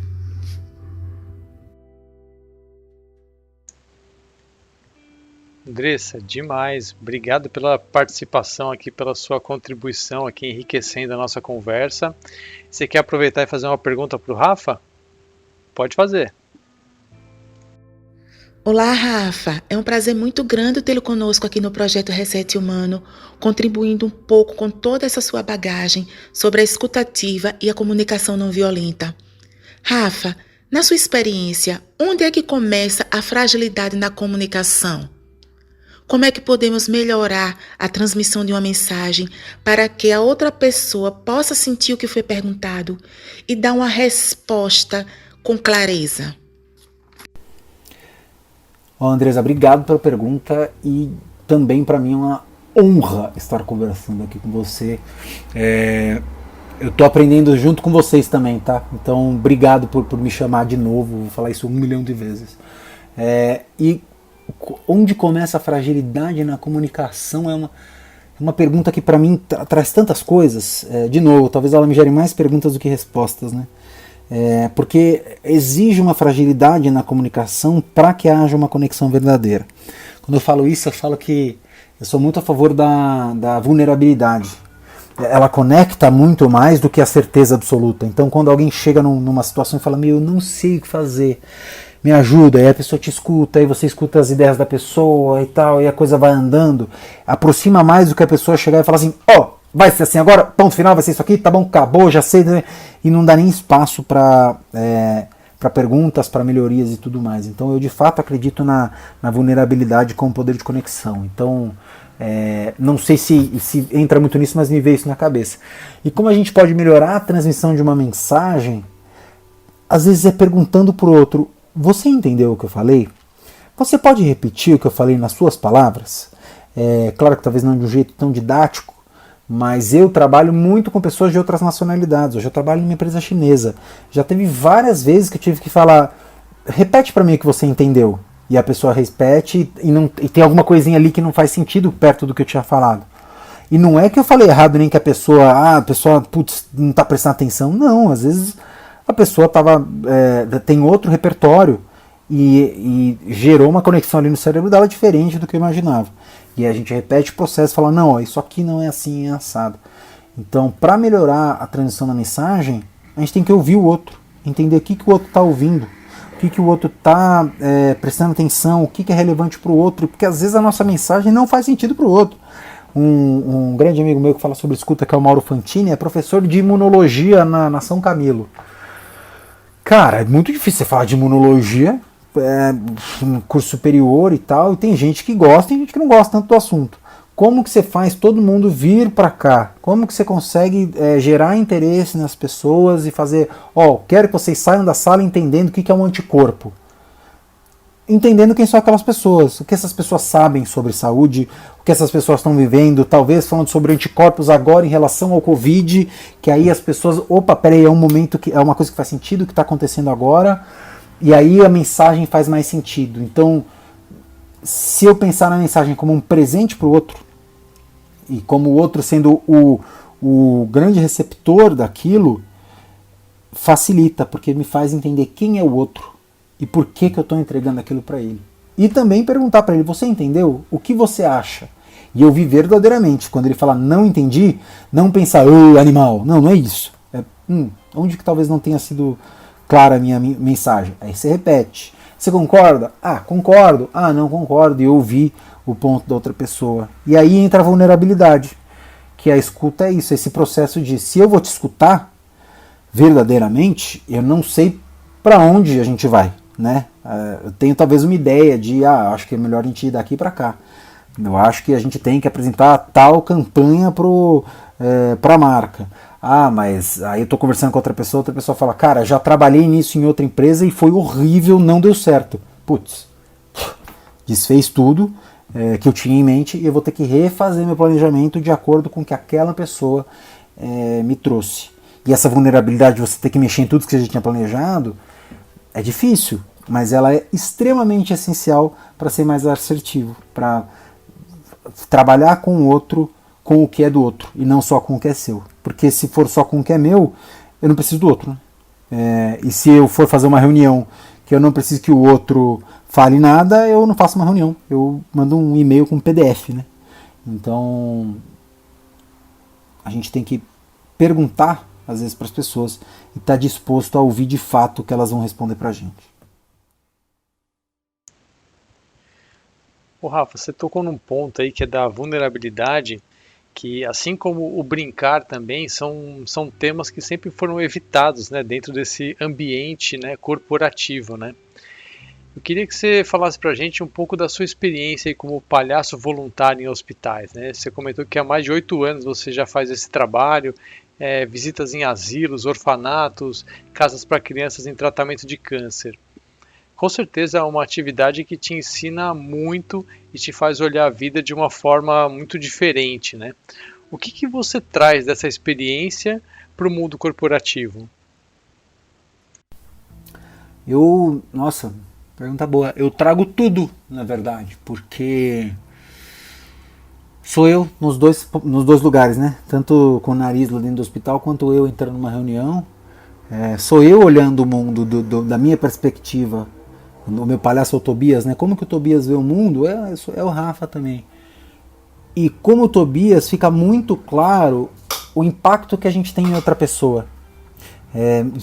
Andressa, demais. Obrigado pela participação aqui, pela sua contribuição aqui, enriquecendo a nossa conversa. Você quer aproveitar e fazer uma pergunta para o Rafa? Pode fazer. Olá, Rafa. É um prazer muito grande tê-lo conosco aqui no Projeto Reset Humano, contribuindo um pouco com toda essa sua bagagem sobre a escutativa e a comunicação não violenta. Rafa, na sua experiência, onde é que começa a fragilidade na comunicação? Como é que podemos melhorar a transmissão de uma mensagem para que a outra pessoa possa sentir o que foi perguntado e dar uma resposta com clareza? Andresa, obrigado pela pergunta e também para mim é uma honra estar conversando aqui com você. Eu estou aprendendo junto com vocês também, tá? Então, obrigado por me chamar de novo, vou falar isso 1 milhão de vezes. E onde começa a fragilidade na comunicação é uma pergunta que para mim traz tantas coisas. De novo, talvez ela me gere mais perguntas do que respostas, né? Porque exige uma fragilidade na comunicação para que haja uma conexão verdadeira. Quando eu falo isso, eu falo que eu sou muito a favor da vulnerabilidade. Ela conecta muito mais do que a certeza absoluta. Então, quando alguém chega numa situação e fala, eu não sei o que fazer, me ajuda, aí a pessoa te escuta, aí você escuta as ideias da pessoa e tal, e a coisa vai andando, aproxima mais do que a pessoa chegar e falar assim, vai ser assim agora, ponto final, vai ser isso aqui, tá bom, acabou, já sei, né? E não dá nem espaço para perguntas, para melhorias e tudo mais. Então eu de fato acredito na vulnerabilidade como poder de conexão. Então não sei se entra muito nisso, mas me veio isso na cabeça. E como a gente pode melhorar a transmissão de uma mensagem, às vezes é perguntando para o outro, você entendeu o que eu falei? Você pode repetir o que eu falei nas suas palavras? Claro que talvez não de um jeito tão didático, mas eu trabalho muito com pessoas de outras nacionalidades. Hoje eu trabalho numa empresa chinesa. Já teve várias vezes que eu tive que falar, repete para mim o que você entendeu. E a pessoa repete e tem alguma coisinha ali que não faz sentido perto do que eu tinha falado. E não é que eu falei errado, nem que a pessoa não está prestando atenção. Não, às vezes a pessoa tem outro repertório e gerou uma conexão ali no cérebro dela diferente do que eu imaginava. E a gente repete o processo e fala, não, isso aqui não é assim, é assado. Então, para melhorar a transmissão da mensagem, a gente tem que ouvir o outro, entender o que o outro está ouvindo, o que o outro está prestando atenção, o que é relevante para o outro, porque às vezes a nossa mensagem não faz sentido para o outro. Um grande amigo meu que fala sobre escuta, que é o Mauro Fantini, é professor de imunologia na São Camilo. Cara, é muito difícil você falar de imunologia, um curso superior e tal, e tem gente que gosta e gente que não gosta tanto do assunto. Como que você faz todo mundo vir para cá? Como que você consegue gerar interesse nas pessoas e fazer, quero que vocês saiam da sala entendendo o que é um anticorpo. Entendendo quem são aquelas pessoas, o que essas pessoas sabem sobre saúde, o que essas pessoas estão vivendo, talvez falando sobre anticorpos agora em relação ao Covid, que aí as pessoas, peraí, é um momento que é uma coisa que faz sentido, que está acontecendo agora, e aí a mensagem faz mais sentido. Então, se eu pensar na mensagem como um presente para o outro, e como o outro sendo o grande receptor daquilo, facilita, porque me faz entender quem é o outro e por que eu estou entregando aquilo para ele. E também perguntar para ele, você entendeu? O que você acha? E eu vi verdadeiramente, quando ele fala não entendi, não pensar, animal, não é isso. Onde que talvez não tenha sido clara a minha mensagem? Aí você repete. Você concorda? Concordo. Não concordo. E eu ouvi o ponto da outra pessoa. E aí entra a vulnerabilidade, que a escuta é isso, esse processo de, se eu vou te escutar verdadeiramente, eu não sei para onde a gente vai, né? Eu tenho talvez uma ideia de, acho que é melhor a gente ir daqui para cá. Eu acho que a gente tem que apresentar tal campanha para a marca. Mas aí eu estou conversando com outra pessoa fala, cara, já trabalhei nisso em outra empresa e foi horrível, não deu certo. Putz, desfez tudo que eu tinha em mente e eu vou ter que refazer meu planejamento de acordo com o que aquela pessoa me trouxe. E essa vulnerabilidade de você ter que mexer em tudo que você já tinha planejado é difícil, mas ela é extremamente essencial para ser mais assertivo, para trabalhar com o outro, com o que é do outro, e não só com o que é seu. Porque se for só com o que é meu, eu não preciso do outro, né? E se eu for fazer uma reunião que eu não preciso que o outro fale nada, eu não faço uma reunião. Eu mando um e-mail com PDF, né? Então, a gente tem que perguntar, às vezes, para as pessoas e estar disposto a ouvir de fato o que elas vão responder para a gente. Ô Rafa, você tocou num ponto aí que é da vulnerabilidade, que assim como o brincar também, são temas que sempre foram evitados, né, dentro desse ambiente, né, corporativo, né? Eu queria que você falasse pra gente um pouco da sua experiência aí como palhaço voluntário em hospitais, né? Você comentou que há mais de 8 anos você já faz esse trabalho, visitas em asilos, orfanatos, casas para crianças em tratamento de câncer. Com certeza é uma atividade que te ensina muito e te faz olhar a vida de uma forma muito diferente, né? O que você traz dessa experiência para o mundo corporativo? Nossa, pergunta boa. Eu trago tudo, na verdade, porque sou eu nos dois lugares, né? Tanto com o nariz lá dentro do hospital, quanto eu entrando numa reunião. Sou eu olhando o mundo da minha perspectiva. O meu palhaço é o Tobias, né? Como que o Tobias vê o mundo? É o Rafa também. E como o Tobias, fica muito claro o impacto que a gente tem em outra pessoa.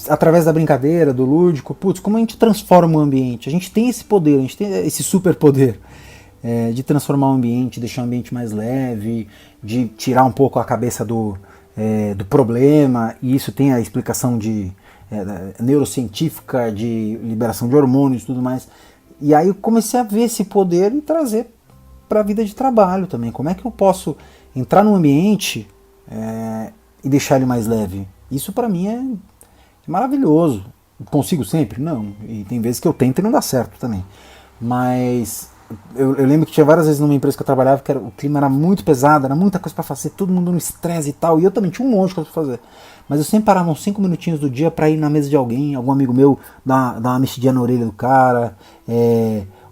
Através da brincadeira, do lúdico, como a gente transforma o ambiente. A gente tem esse poder, a gente tem esse superpoder de transformar o ambiente, deixar o ambiente mais leve, de tirar um pouco a cabeça do problema, e isso tem a explicação neurocientífica, de liberação de hormônios e tudo mais. E aí eu comecei a ver esse poder e trazer para a vida de trabalho também. Como é que eu posso entrar num ambiente e deixar ele mais leve? Isso para mim é maravilhoso. Consigo sempre? Não. E tem vezes que eu tento e não dá certo também. Mas eu lembro que tinha várias vezes numa empresa que eu trabalhava que o clima era muito pesado, era muita coisa para fazer, todo mundo no estresse e tal, e eu também tinha um monte de coisa para fazer. Mas eu sempre parava uns 5 minutinhos do dia para ir na mesa de alguém, algum amigo meu, dar uma mexidinha na orelha do cara,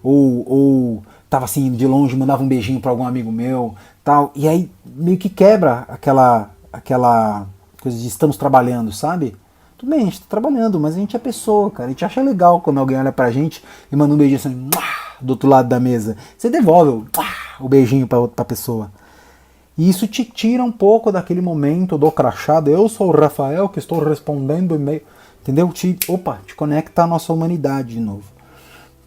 ou tava assim de longe, mandava um beijinho para algum amigo meu, tal, e aí meio que quebra aquela coisa de estamos trabalhando, sabe? Tudo bem, a gente tá trabalhando, mas a gente é pessoa, cara, a gente acha legal quando alguém olha pra gente e manda um beijinho assim, do outro lado da mesa. Você devolve o beijinho pra pessoa. E isso te tira um pouco daquele momento do crachado. Eu sou o Rafael que estou respondendo e-mail. Entendeu? Te conecta à nossa humanidade de novo.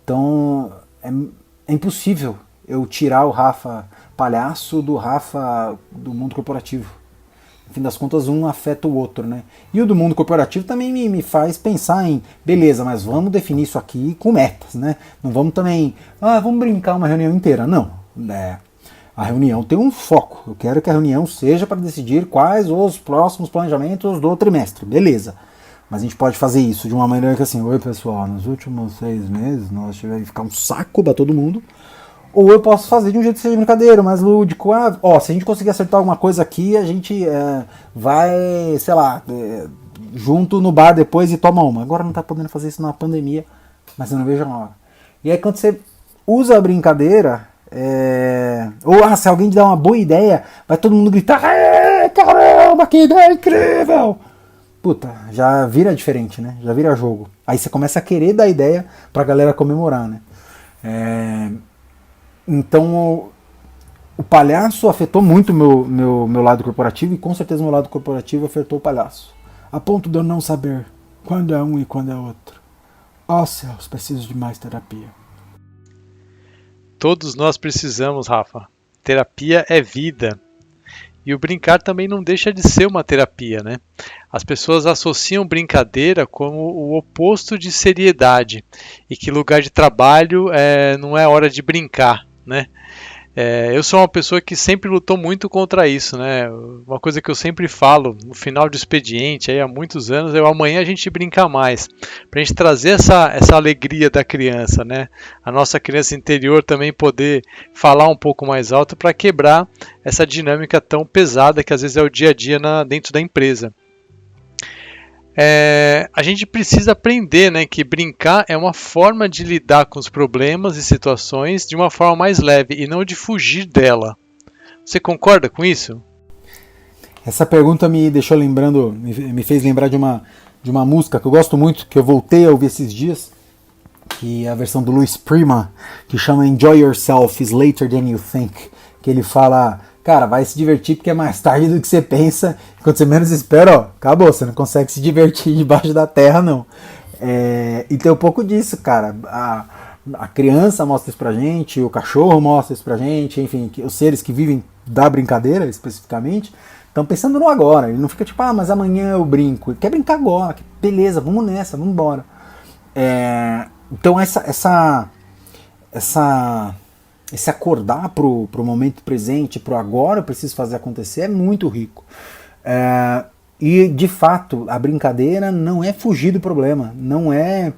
Então, é impossível eu tirar o Rafa palhaço do Rafa do mundo corporativo. No fim das contas, um afeta o outro, né? E o do mundo corporativo também me faz pensar em, beleza, mas vamos definir isso aqui com metas, né? Não vamos também, vamos brincar uma reunião inteira. Não, a reunião tem um foco. Eu quero que a reunião seja para decidir quais os próximos planejamentos do trimestre. Beleza. Mas a gente pode fazer isso de uma maneira que assim, oi pessoal, nos últimos 6 meses nós tivemos que ficar um saco para todo mundo. Ou eu posso fazer de um jeito que seja brincadeira, mais lúdico. Se a gente conseguir acertar alguma coisa aqui, a gente vai, sei lá, junto no bar depois e toma uma. Agora não tá podendo fazer isso na pandemia, mas eu não vejo a hora. E aí quando você usa a brincadeira, se alguém te dá uma boa ideia, vai todo mundo gritar, caramba, que ideia incrível! Puta, já vira diferente, né? Já vira jogo. Aí você começa a querer dar ideia pra galera comemorar, né? Então o palhaço afetou muito meu lado corporativo, e com certeza meu lado corporativo afetou o palhaço. A ponto de eu não saber quando é um e quando é outro. Céus, preciso de mais terapia. Todos nós precisamos, Rafa. Terapia é vida. E o brincar também não deixa de ser uma terapia, né? As pessoas associam brincadeira como o oposto de seriedade, e que lugar de trabalho não é hora de brincar, né? Eu sou uma pessoa que sempre lutou muito contra isso, né? Uma coisa que eu sempre falo no final do expediente, aí há muitos anos, amanhã a gente brinca mais, para a gente trazer essa alegria da criança, né? A nossa criança interior também poder falar um pouco mais alto para quebrar essa dinâmica tão pesada que às vezes é o dia a dia dentro da empresa. A gente precisa aprender, né, que brincar é uma forma de lidar com os problemas e situações de uma forma mais leve e não de fugir dela. Você concorda com isso? Essa pergunta me deixou lembrando, me fez lembrar de uma música que eu gosto muito, que eu voltei a ouvir esses dias, que é a versão do Luis Prima, que chama Enjoy Yourself is Later Than You Think, que ele fala, cara, vai se divertir porque é mais tarde do que você pensa, quando você menos espera, ó, acabou, você não consegue se divertir debaixo da terra, não. E tem um pouco disso, cara, a criança mostra isso pra gente, o cachorro mostra isso pra gente, enfim, os seres que vivem da brincadeira, especificamente, estão pensando no agora. Ele não fica tipo, mas amanhã eu brinco. Ele quer brincar agora, beleza, vamos nessa, vamos embora. Então esse acordar pro momento presente, pro agora eu preciso fazer acontecer, é muito rico. E de fato, a brincadeira não é fugir do problema, não é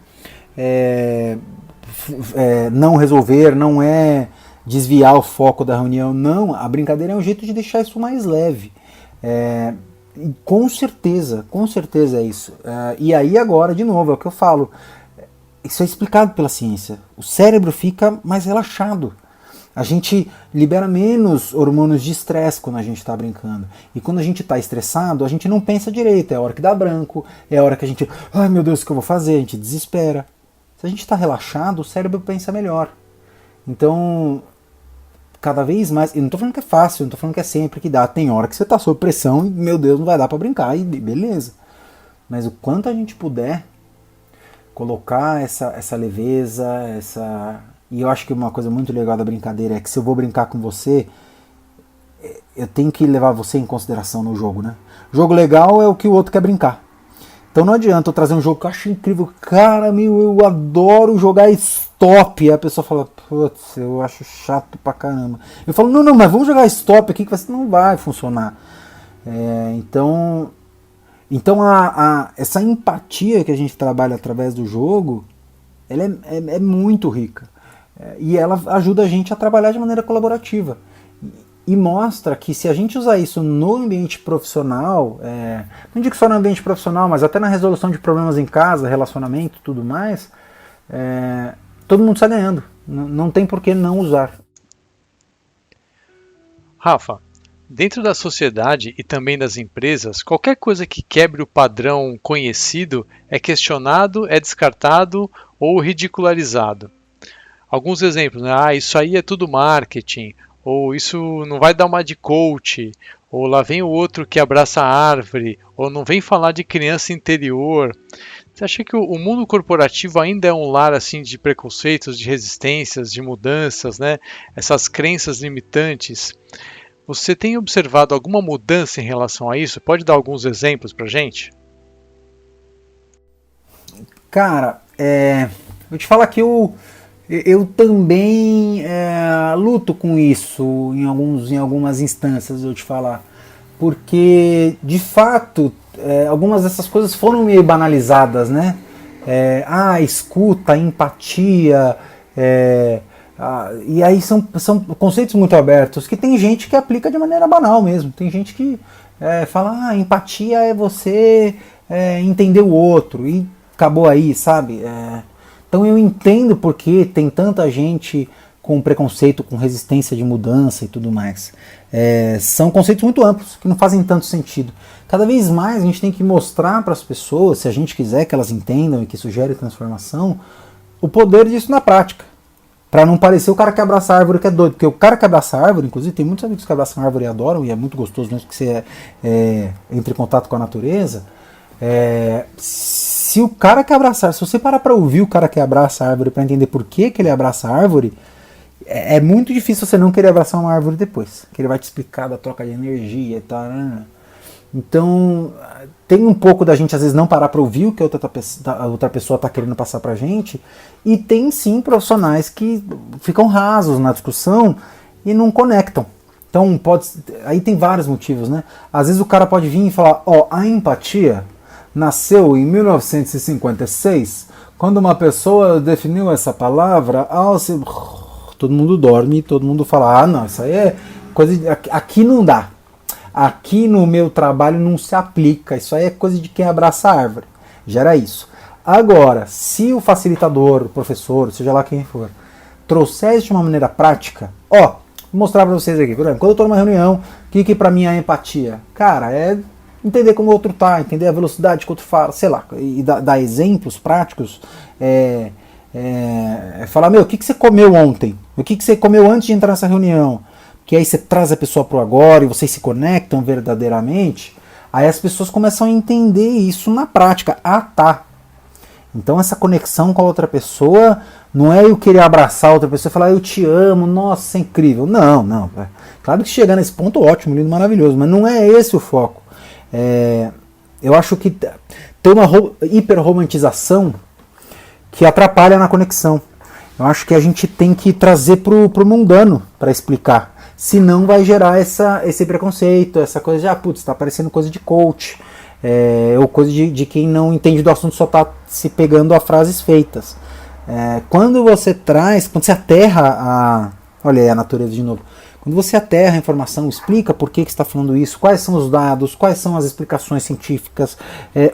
não resolver, não é desviar o foco da reunião, não, a brincadeira é um jeito de deixar isso mais leve. Com certeza é isso. E aí agora, de novo, é o que eu falo, isso é explicado pela ciência, o cérebro fica mais relaxado, a gente libera menos hormônios de estresse quando a gente está brincando, e quando a gente está estressado, a gente não pensa direito, é a hora que dá branco, é a hora que a gente, ai meu Deus, o que eu vou fazer, a gente desespera. Se a gente está relaxado, o cérebro pensa melhor. Então, cada vez mais, e não estou falando que é fácil, não estou falando que é sempre que dá, tem hora que você está sob pressão e, meu Deus, não vai dar para brincar, e beleza. Mas o quanto a gente puder colocar essa leveza, e eu acho que uma coisa muito legal da brincadeira é que se eu vou brincar com você, eu tenho que levar você em consideração no jogo, né? O jogo legal é o que o outro quer brincar. Então não adianta eu trazer um jogo que eu acho incrível, cara, eu adoro jogar stop, e a pessoa fala, putz, eu acho chato pra caramba. Eu falo, não, mas vamos jogar stop aqui que não vai funcionar. Então essa empatia que a gente trabalha através do jogo, ela é muito rica. E ela ajuda a gente a trabalhar de maneira colaborativa. E mostra que se a gente usar isso no ambiente profissional, não digo só no ambiente profissional, mas até na resolução de problemas em casa, relacionamento e tudo mais, todo mundo está ganhando. Não tem por que não usar. Rafa, dentro da sociedade e também das empresas, qualquer coisa que quebre o padrão conhecido é questionado, é descartado ou ridicularizado. Alguns exemplos, né? Isso aí é tudo marketing, ou isso não vai dar uma de coach, ou lá vem o outro que abraça a árvore, ou não vem falar de criança interior. Você acha que o mundo corporativo ainda é um lar assim de preconceitos, de resistências, de mudanças, né? Essas crenças limitantes? Você tem observado alguma mudança em relação a isso? Pode dar alguns exemplos pra gente? Cara, vou te falar que eu também luto com isso em algumas instâncias, eu te falar. Porque, de fato, algumas dessas coisas foram meio banalizadas, né? Escuta, empatia, e aí são conceitos muito abertos que tem gente que aplica de maneira banal mesmo. Tem gente que fala, empatia é você entender o outro, e acabou aí, sabe? Então eu entendo porque tem tanta gente com preconceito, com resistência de mudança e tudo mais. São conceitos muito amplos, que não fazem tanto sentido. Cada vez mais a gente tem que mostrar para as pessoas, se a gente quiser que elas entendam e que isso gere transformação, o poder disso na prática. Para não parecer o cara que abraça a árvore que é doido. Porque o cara que abraça a árvore, inclusive tem muitos amigos que abraçam a árvore e adoram, e é muito gostoso mesmo que você entre em contato com a natureza. Se o cara que abraça, se você parar para ouvir o cara que abraça a árvore para entender por que ele abraça a árvore, é muito difícil você não querer abraçar uma árvore depois, que ele vai te explicar da troca de energia e tal. Então tem um pouco da gente às vezes não parar para ouvir o que a outra pessoa está querendo passar para a gente, e tem sim profissionais que ficam rasos na discussão e não conectam. Então aí tem vários motivos, né? Às vezes o cara pode vir e falar, a empatia nasceu em 1956, quando uma pessoa definiu essa palavra, todo mundo dorme, todo mundo fala, não, isso aí é coisa aqui não dá, aqui no meu trabalho não se aplica, isso aí é coisa de quem abraça a árvore. Gera isso. Agora, se o facilitador, o professor, seja lá quem for, trouxer isso de uma maneira prática, vou mostrar para vocês aqui, por exemplo, quando eu estou numa reunião, o que para mim é empatia? Cara, entender como o outro tá, entender a velocidade que o outro fala, sei lá, e dar exemplos práticos, falar, meu, o que você comeu ontem? O que você comeu antes de entrar nessa reunião? Que aí você traz a pessoa pro agora e vocês se conectam verdadeiramente. Aí as pessoas começam a entender isso na prática. Ah, tá. Então essa conexão com a outra pessoa não é eu querer abraçar a outra pessoa e falar eu te amo, nossa, é incrível. Não. Claro que chegar nesse ponto, ótimo, lindo, maravilhoso, mas não é esse o foco. Eu acho que tem uma hiperromantização que atrapalha na conexão. Eu acho que a gente tem que trazer pro mundano para explicar. Senão vai gerar esse preconceito, essa coisa de, putz, tá parecendo coisa de coach, ou coisa de quem não entende do assunto, só tá se pegando a frases feitas. Quando você aterra olha aí a natureza de novo. Quando você aterra a informação, explica por que você está falando isso, quais são os dados, quais são as explicações científicas,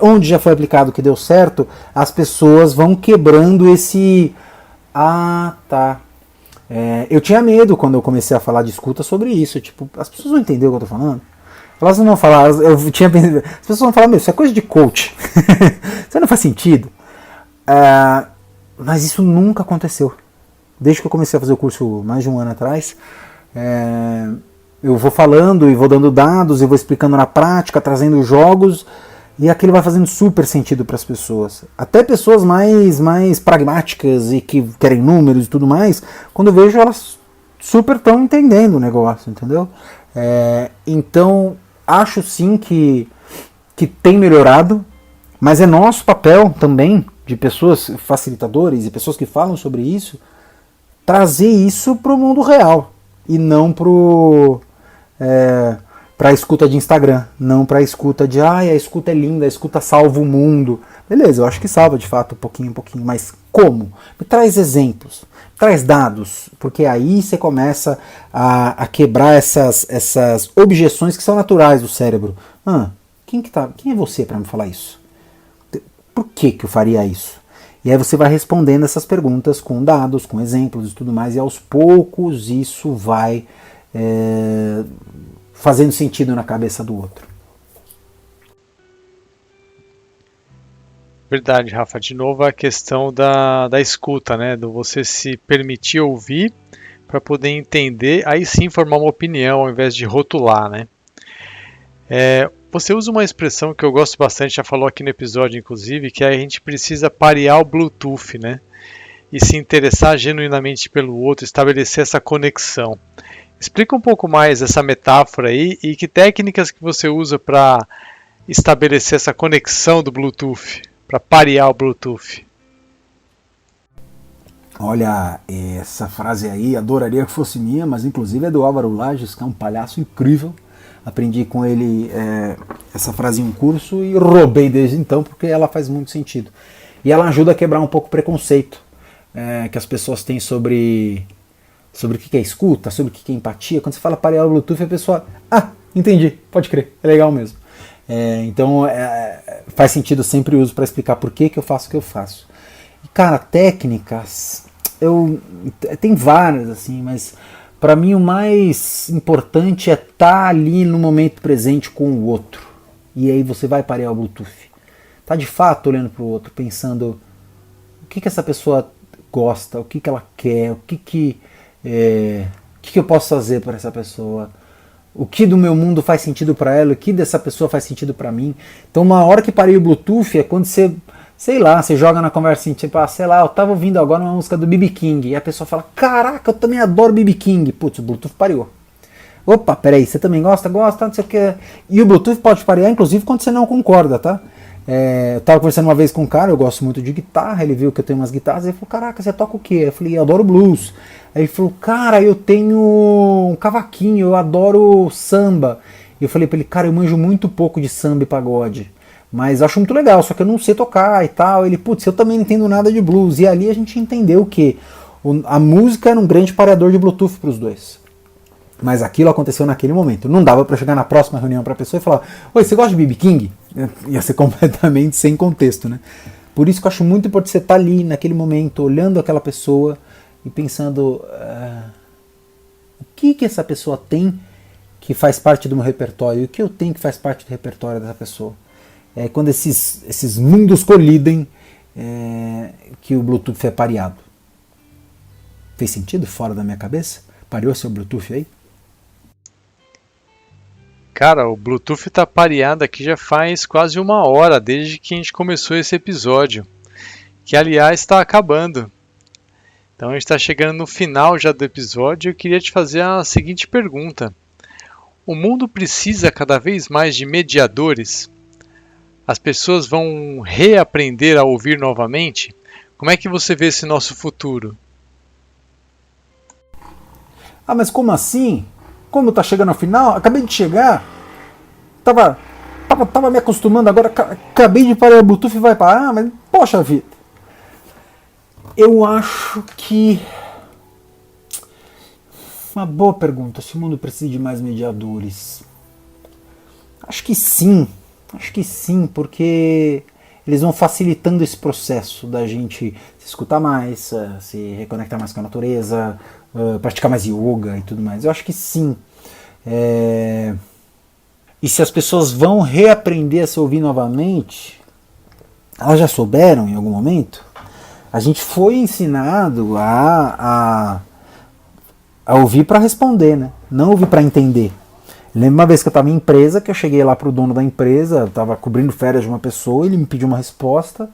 onde já foi aplicado que deu certo, as pessoas vão quebrando esse... tá. Eu tinha medo quando eu comecei a falar de escuta sobre isso. Tipo, as pessoas vão entender o que eu estou falando. Elas não vão falar, as pessoas vão falar, meu, isso é coisa de coach. Isso não faz sentido. Mas isso nunca aconteceu. Desde que eu comecei a fazer o curso mais de um ano atrás, eu vou falando e vou dando dados e vou explicando na prática, trazendo jogos, e aquilo vai fazendo super sentido para as pessoas. Até pessoas mais pragmáticas e que querem números e tudo mais, quando eu vejo, elas super estão entendendo o negócio, entendeu? Então, acho sim que tem melhorado, mas é nosso papel também, de pessoas facilitadores e pessoas que falam sobre isso, trazer isso para o mundo real e não para a escuta de Instagram, não para a escuta de a escuta é linda, a escuta salva o mundo. Beleza, eu acho que salva de fato um pouquinho, mas como? Me traz exemplos, traz dados, porque aí você começa a quebrar essas objeções que são naturais do cérebro. Quem é você para me falar isso? Por que eu faria isso? E aí você vai respondendo essas perguntas com dados, com exemplos e tudo mais, e aos poucos isso vai fazendo sentido na cabeça do outro. Verdade, Rafa. De novo a questão da escuta, né? Do você se permitir ouvir para poder entender, aí sim formar uma opinião ao invés de rotular, né? Você usa uma expressão que eu gosto bastante, já falou aqui no episódio, inclusive, que a gente precisa parear o Bluetooth, né? E se interessar genuinamente pelo outro, estabelecer essa conexão. Explica um pouco mais essa metáfora aí e que técnicas que você usa para estabelecer essa conexão do Bluetooth, para parear o Bluetooth. Olha, essa frase aí, adoraria que fosse minha, mas inclusive é do Álvaro Lages, que é um palhaço incrível. Aprendi com ele essa frase em um curso e roubei desde então, porque ela faz muito sentido. E ela ajuda a quebrar um pouco o preconceito que as pessoas têm sobre o que é escuta, sobre o que é empatia. Quando você fala parear o Bluetooth, a pessoa, entendi, pode crer, é legal mesmo. Então faz sentido, eu sempre uso para explicar por que eu faço o que eu faço. E, cara, técnicas, tem várias, assim, mas para mim o mais importante é estar ali no momento presente com o outro. E aí você vai parear o Bluetooth. Tá de fato olhando para o outro, pensando o que essa pessoa gosta, o que ela quer, o que eu posso fazer para essa pessoa, o que do meu mundo faz sentido para ela, o que dessa pessoa faz sentido para mim. Então uma hora que parei o Bluetooth é quando você, sei lá, você joga na conversa assim, tipo, sei lá, eu tava ouvindo agora uma música do B.B. King, e a pessoa fala, caraca, eu também adoro B.B. King. Putz, o Bluetooth pareou. Opa, peraí, você também gosta, não sei o que. E o Bluetooth pode parear, inclusive, quando você não concorda, tá? Eu tava conversando uma vez com um cara, eu gosto muito de guitarra, ele viu que eu tenho umas guitarras, ele falou, caraca, você toca o quê? Eu falei, eu adoro blues. Aí ele falou, cara, eu tenho um cavaquinho, eu adoro samba. E eu falei pra ele, cara, eu manjo muito pouco de samba e pagode, mas acho muito legal, só que eu não sei tocar e tal. Ele, putz, eu também não entendo nada de blues. E ali a gente entendeu que a música era um grande pareador de Bluetooth pros dois. Mas aquilo aconteceu naquele momento. Não dava para chegar na próxima reunião para a pessoa e falar, oi, você gosta de B.B. King? Ia ser completamente sem contexto, né? Por isso que eu acho muito importante você estar ali naquele momento, olhando aquela pessoa e pensando o que essa pessoa tem que faz parte do meu repertório e o que eu tenho que faz parte do repertório dessa pessoa. Quando esses mundos colidem, que o Bluetooth é pareado. Fez sentido? Fora da minha cabeça? Pareou seu Bluetooth aí? Cara, o Bluetooth tá pareado aqui já faz quase 1 hora, desde que a gente começou esse episódio, que aliás está acabando. Então a gente está chegando no final já do episódio e eu queria te fazer a seguinte pergunta. O mundo precisa cada vez mais de mediadores? As pessoas vão reaprender a ouvir novamente? Como é que você vê esse nosso futuro? Ah, mas como assim? Como tá chegando ao final? Acabei de chegar. Tava me acostumando agora. Acabei de parar o Bluetooth e vai parar, mas poxa vida. Eu acho que... Uma boa pergunta. Se o mundo precisa de mais mediadores. Acho que sim, porque eles vão facilitando esse processo da gente se escutar mais, se reconectar mais com a natureza, praticar mais yoga e tudo mais. Eu acho que sim. E se as pessoas vão reaprender a se ouvir novamente, elas já souberam em algum momento? A gente foi ensinado a ouvir para responder, né? Não ouvir para entender. Lembro uma vez que eu estava em empresa, que eu cheguei lá para o dono da empresa, estava cobrindo férias de uma pessoa, ele me pediu uma resposta.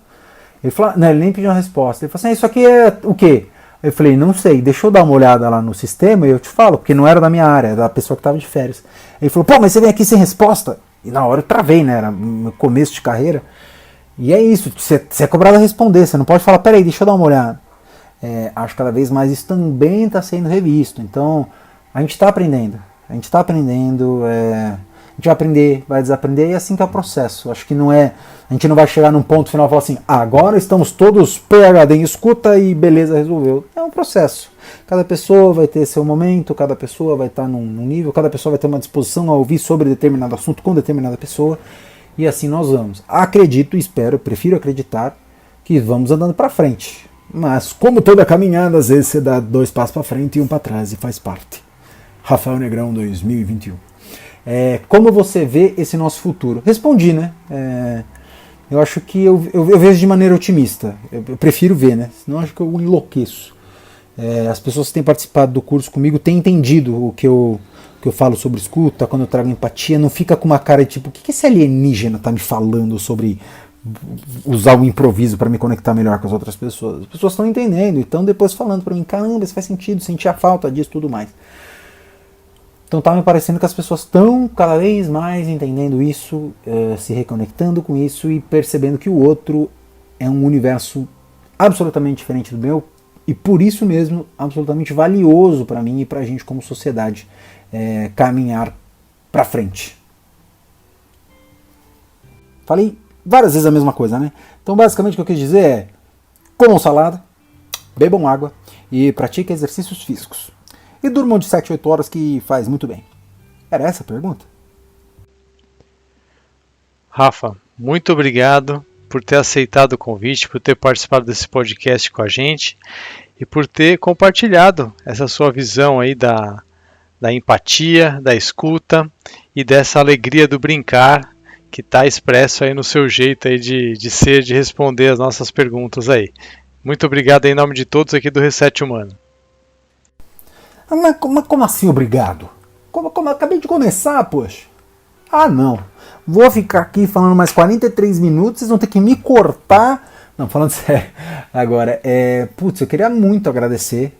Ele falou, não, ele nem pediu uma resposta. Ele falou assim, isso aqui é o quê? Eu falei, não sei, deixa eu dar uma olhada lá no sistema e eu te falo, porque não era da minha área, era da pessoa que estava de férias. Ele falou, pô, mas você vem aqui sem resposta? E na hora eu travei, né? Era meu começo de carreira. E é isso, você é cobrado a responder, você não pode falar, peraí, deixa eu dar uma olhada. Acho que cada vez mais isso também está sendo revisto. Então, a gente está aprendendo. A gente vai aprender, vai desaprender, e é assim que é o processo. Acho que a gente não vai chegar num ponto final e falar assim, agora estamos todos PhD em escuta e beleza, resolveu. É um processo. Cada pessoa vai ter seu momento, cada pessoa vai estar num nível, cada pessoa vai ter uma disposição a ouvir sobre determinado assunto com determinada pessoa, e assim nós vamos. Acredito, espero, prefiro acreditar que vamos andando para frente. Mas, como toda caminhada, às vezes você dá 2 passos para frente e 1 para trás, e faz parte. Rafael Negrão 2021. Como você vê esse nosso futuro? Respondi, né? Eu acho que eu vejo de maneira otimista. Eu prefiro ver, né? Senão eu acho que eu enlouqueço. As pessoas que têm participado do curso comigo têm entendido o que eu falo sobre escuta, quando eu trago empatia, não fica com uma cara de tipo, o que esse alienígena está me falando sobre usar o improviso para me conectar melhor com as outras pessoas? As pessoas estão entendendo e estão depois falando para mim, caramba, isso faz sentido, sentir a falta disso e tudo mais. Então tá me parecendo que as pessoas estão cada vez mais entendendo isso, se reconectando com isso e percebendo que o outro é um universo absolutamente diferente do meu e por isso mesmo absolutamente valioso para mim e para a gente como sociedade caminhar para frente. Falei várias vezes a mesma coisa, né? Então basicamente o que eu quis dizer é comam salada, bebam água e pratiquem exercícios físicos. E durmam de 7 a 8 horas, que faz muito bem. Era essa a pergunta? Rafa, muito obrigado por ter aceitado o convite, por ter participado desse podcast com a gente e por ter compartilhado essa sua visão aí da empatia, da escuta e dessa alegria do brincar que está expresso aí no seu jeito aí de ser, de responder as nossas perguntas aí. Muito obrigado em nome de todos aqui do Reset Humano. Mas como assim obrigado? Como acabei de começar, poxa. Ah, não. Vou ficar aqui falando mais 43 minutos, vocês vão ter que me cortar. Não, falando sério. Agora, eu queria muito agradecer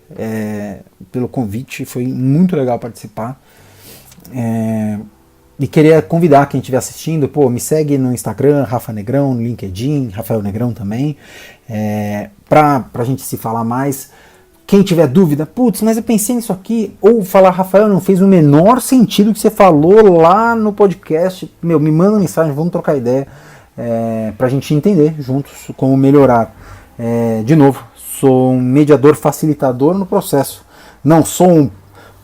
pelo convite, foi muito legal participar. E queria convidar quem estiver assistindo, me segue no Instagram, Rafa Negrão, no LinkedIn, Rafael Negrão também, pra gente se falar mais. Quem tiver dúvida, mas eu pensei nisso aqui, ou falar, Rafael, não fez o menor sentido que você falou lá no podcast, me manda mensagem, vamos trocar ideia, pra gente entender juntos como melhorar. De novo, sou um mediador facilitador no processo, não sou um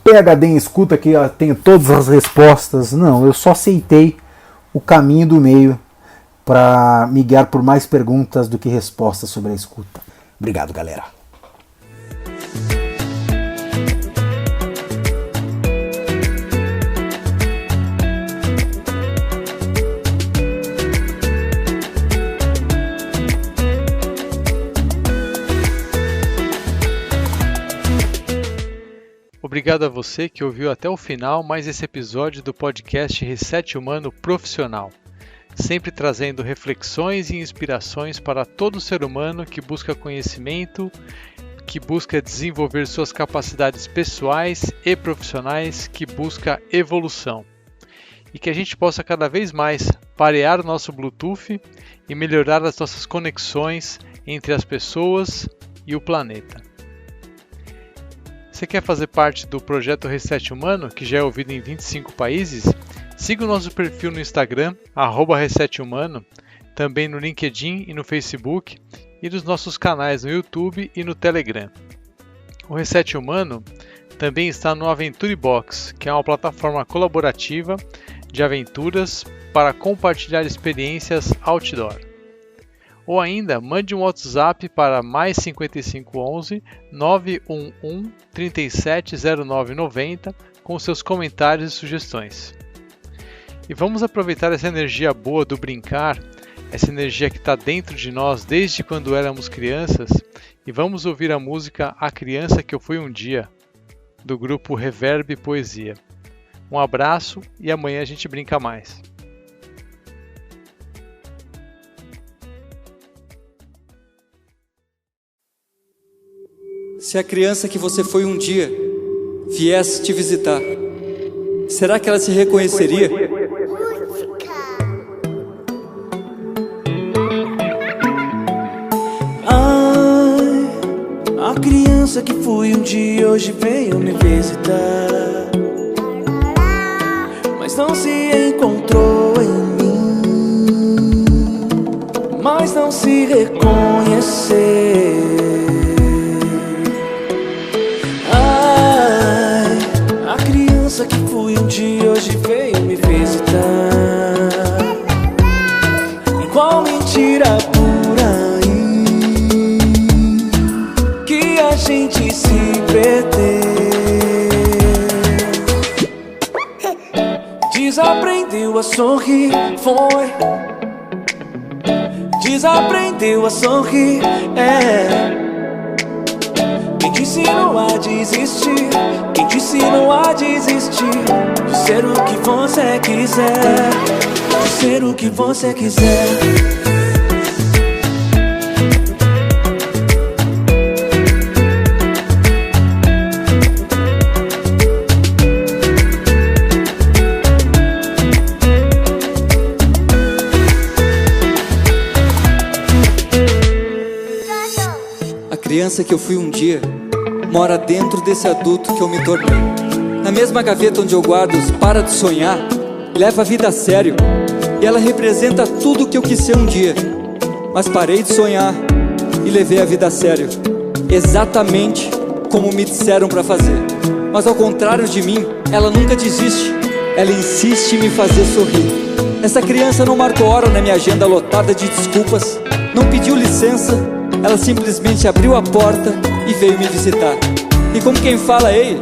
PhD em escuta que tenho todas as respostas, não, eu só aceitei o caminho do meio para me guiar por mais perguntas do que respostas sobre a escuta. Obrigado, galera. obrigado a você que ouviu até o final mais esse episódio do podcast Reset Humano Profissional, sempre trazendo reflexões e inspirações para todo ser humano que busca conhecimento, que busca desenvolver suas capacidades pessoais e profissionais, que busca evolução. E que a gente possa cada vez mais parear o nosso Bluetooth e melhorar as nossas conexões entre as pessoas e o planeta. Você quer fazer parte do projeto Reset Humano, que já é ouvido em 25 países? Siga o nosso perfil no Instagram, @ResetHumano, também no LinkedIn e no Facebook, e nos nossos canais no YouTube e no Telegram. O Reset Humano também está no Aventure Box, que é uma plataforma colaborativa de aventuras para compartilhar experiências outdoor. Ou ainda, mande um WhatsApp para mais 5511 911 370990 com seus comentários e sugestões. E vamos aproveitar essa energia boa do brincar, essa energia que está dentro de nós desde quando éramos crianças, e vamos ouvir a música A Criança que Eu Fui Um Dia, do grupo Reverb Poesia. Um abraço e amanhã a gente brinca mais. Se a criança que você foi um dia viesse te visitar, será que ela se reconheceria? Ai, a criança que fui um dia hoje veio me visitar, mas não se encontrou em mim, mas não se reconheceu. Que fui um dia hoje veio me visitar. E qual mentira por aí que a gente se perdeu. Desaprendeu a sorrir, foi. Desaprendeu a sorrir, é. Quem te ensinou a desistir? Quem te ensinou a desistir? De ser o que você quiser, de ser o que você quiser. A criança que eu fui um dia mora dentro desse adulto que eu me tornei. Na mesma gaveta onde eu guardo os para de sonhar, leva a vida a sério. E ela representa tudo o que eu quis ser um dia. Mas parei de sonhar e levei a vida a sério, exatamente como me disseram para fazer. Mas ao contrário de mim, ela nunca desiste. Ela insiste em me fazer sorrir. Essa criança não marcou hora na minha agenda lotada de desculpas, não pediu licença. Ela simplesmente abriu a porta e veio me visitar. E como quem fala, ei,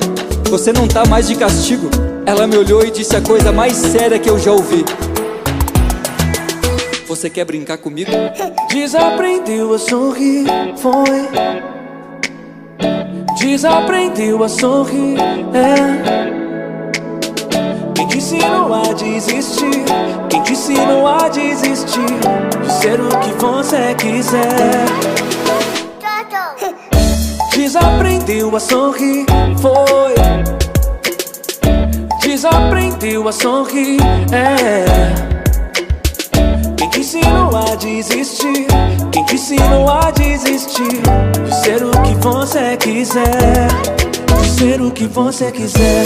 você não tá mais de castigo, ela me olhou e disse a coisa mais séria que eu já ouvi: você quer brincar comigo? Desaprendeu a sorrir, foi. Desaprendeu a sorrir, é. Quem te ensinou a desistir? Quem te ensinou a desistir? De ser o que você quiser. Desaprendeu a sorrir, foi. Desaprendeu a sorrir, é. Quem te ensinou a desistir? Quem te ensinou a desistir? De ser o que você quiser, de ser o que você quiser.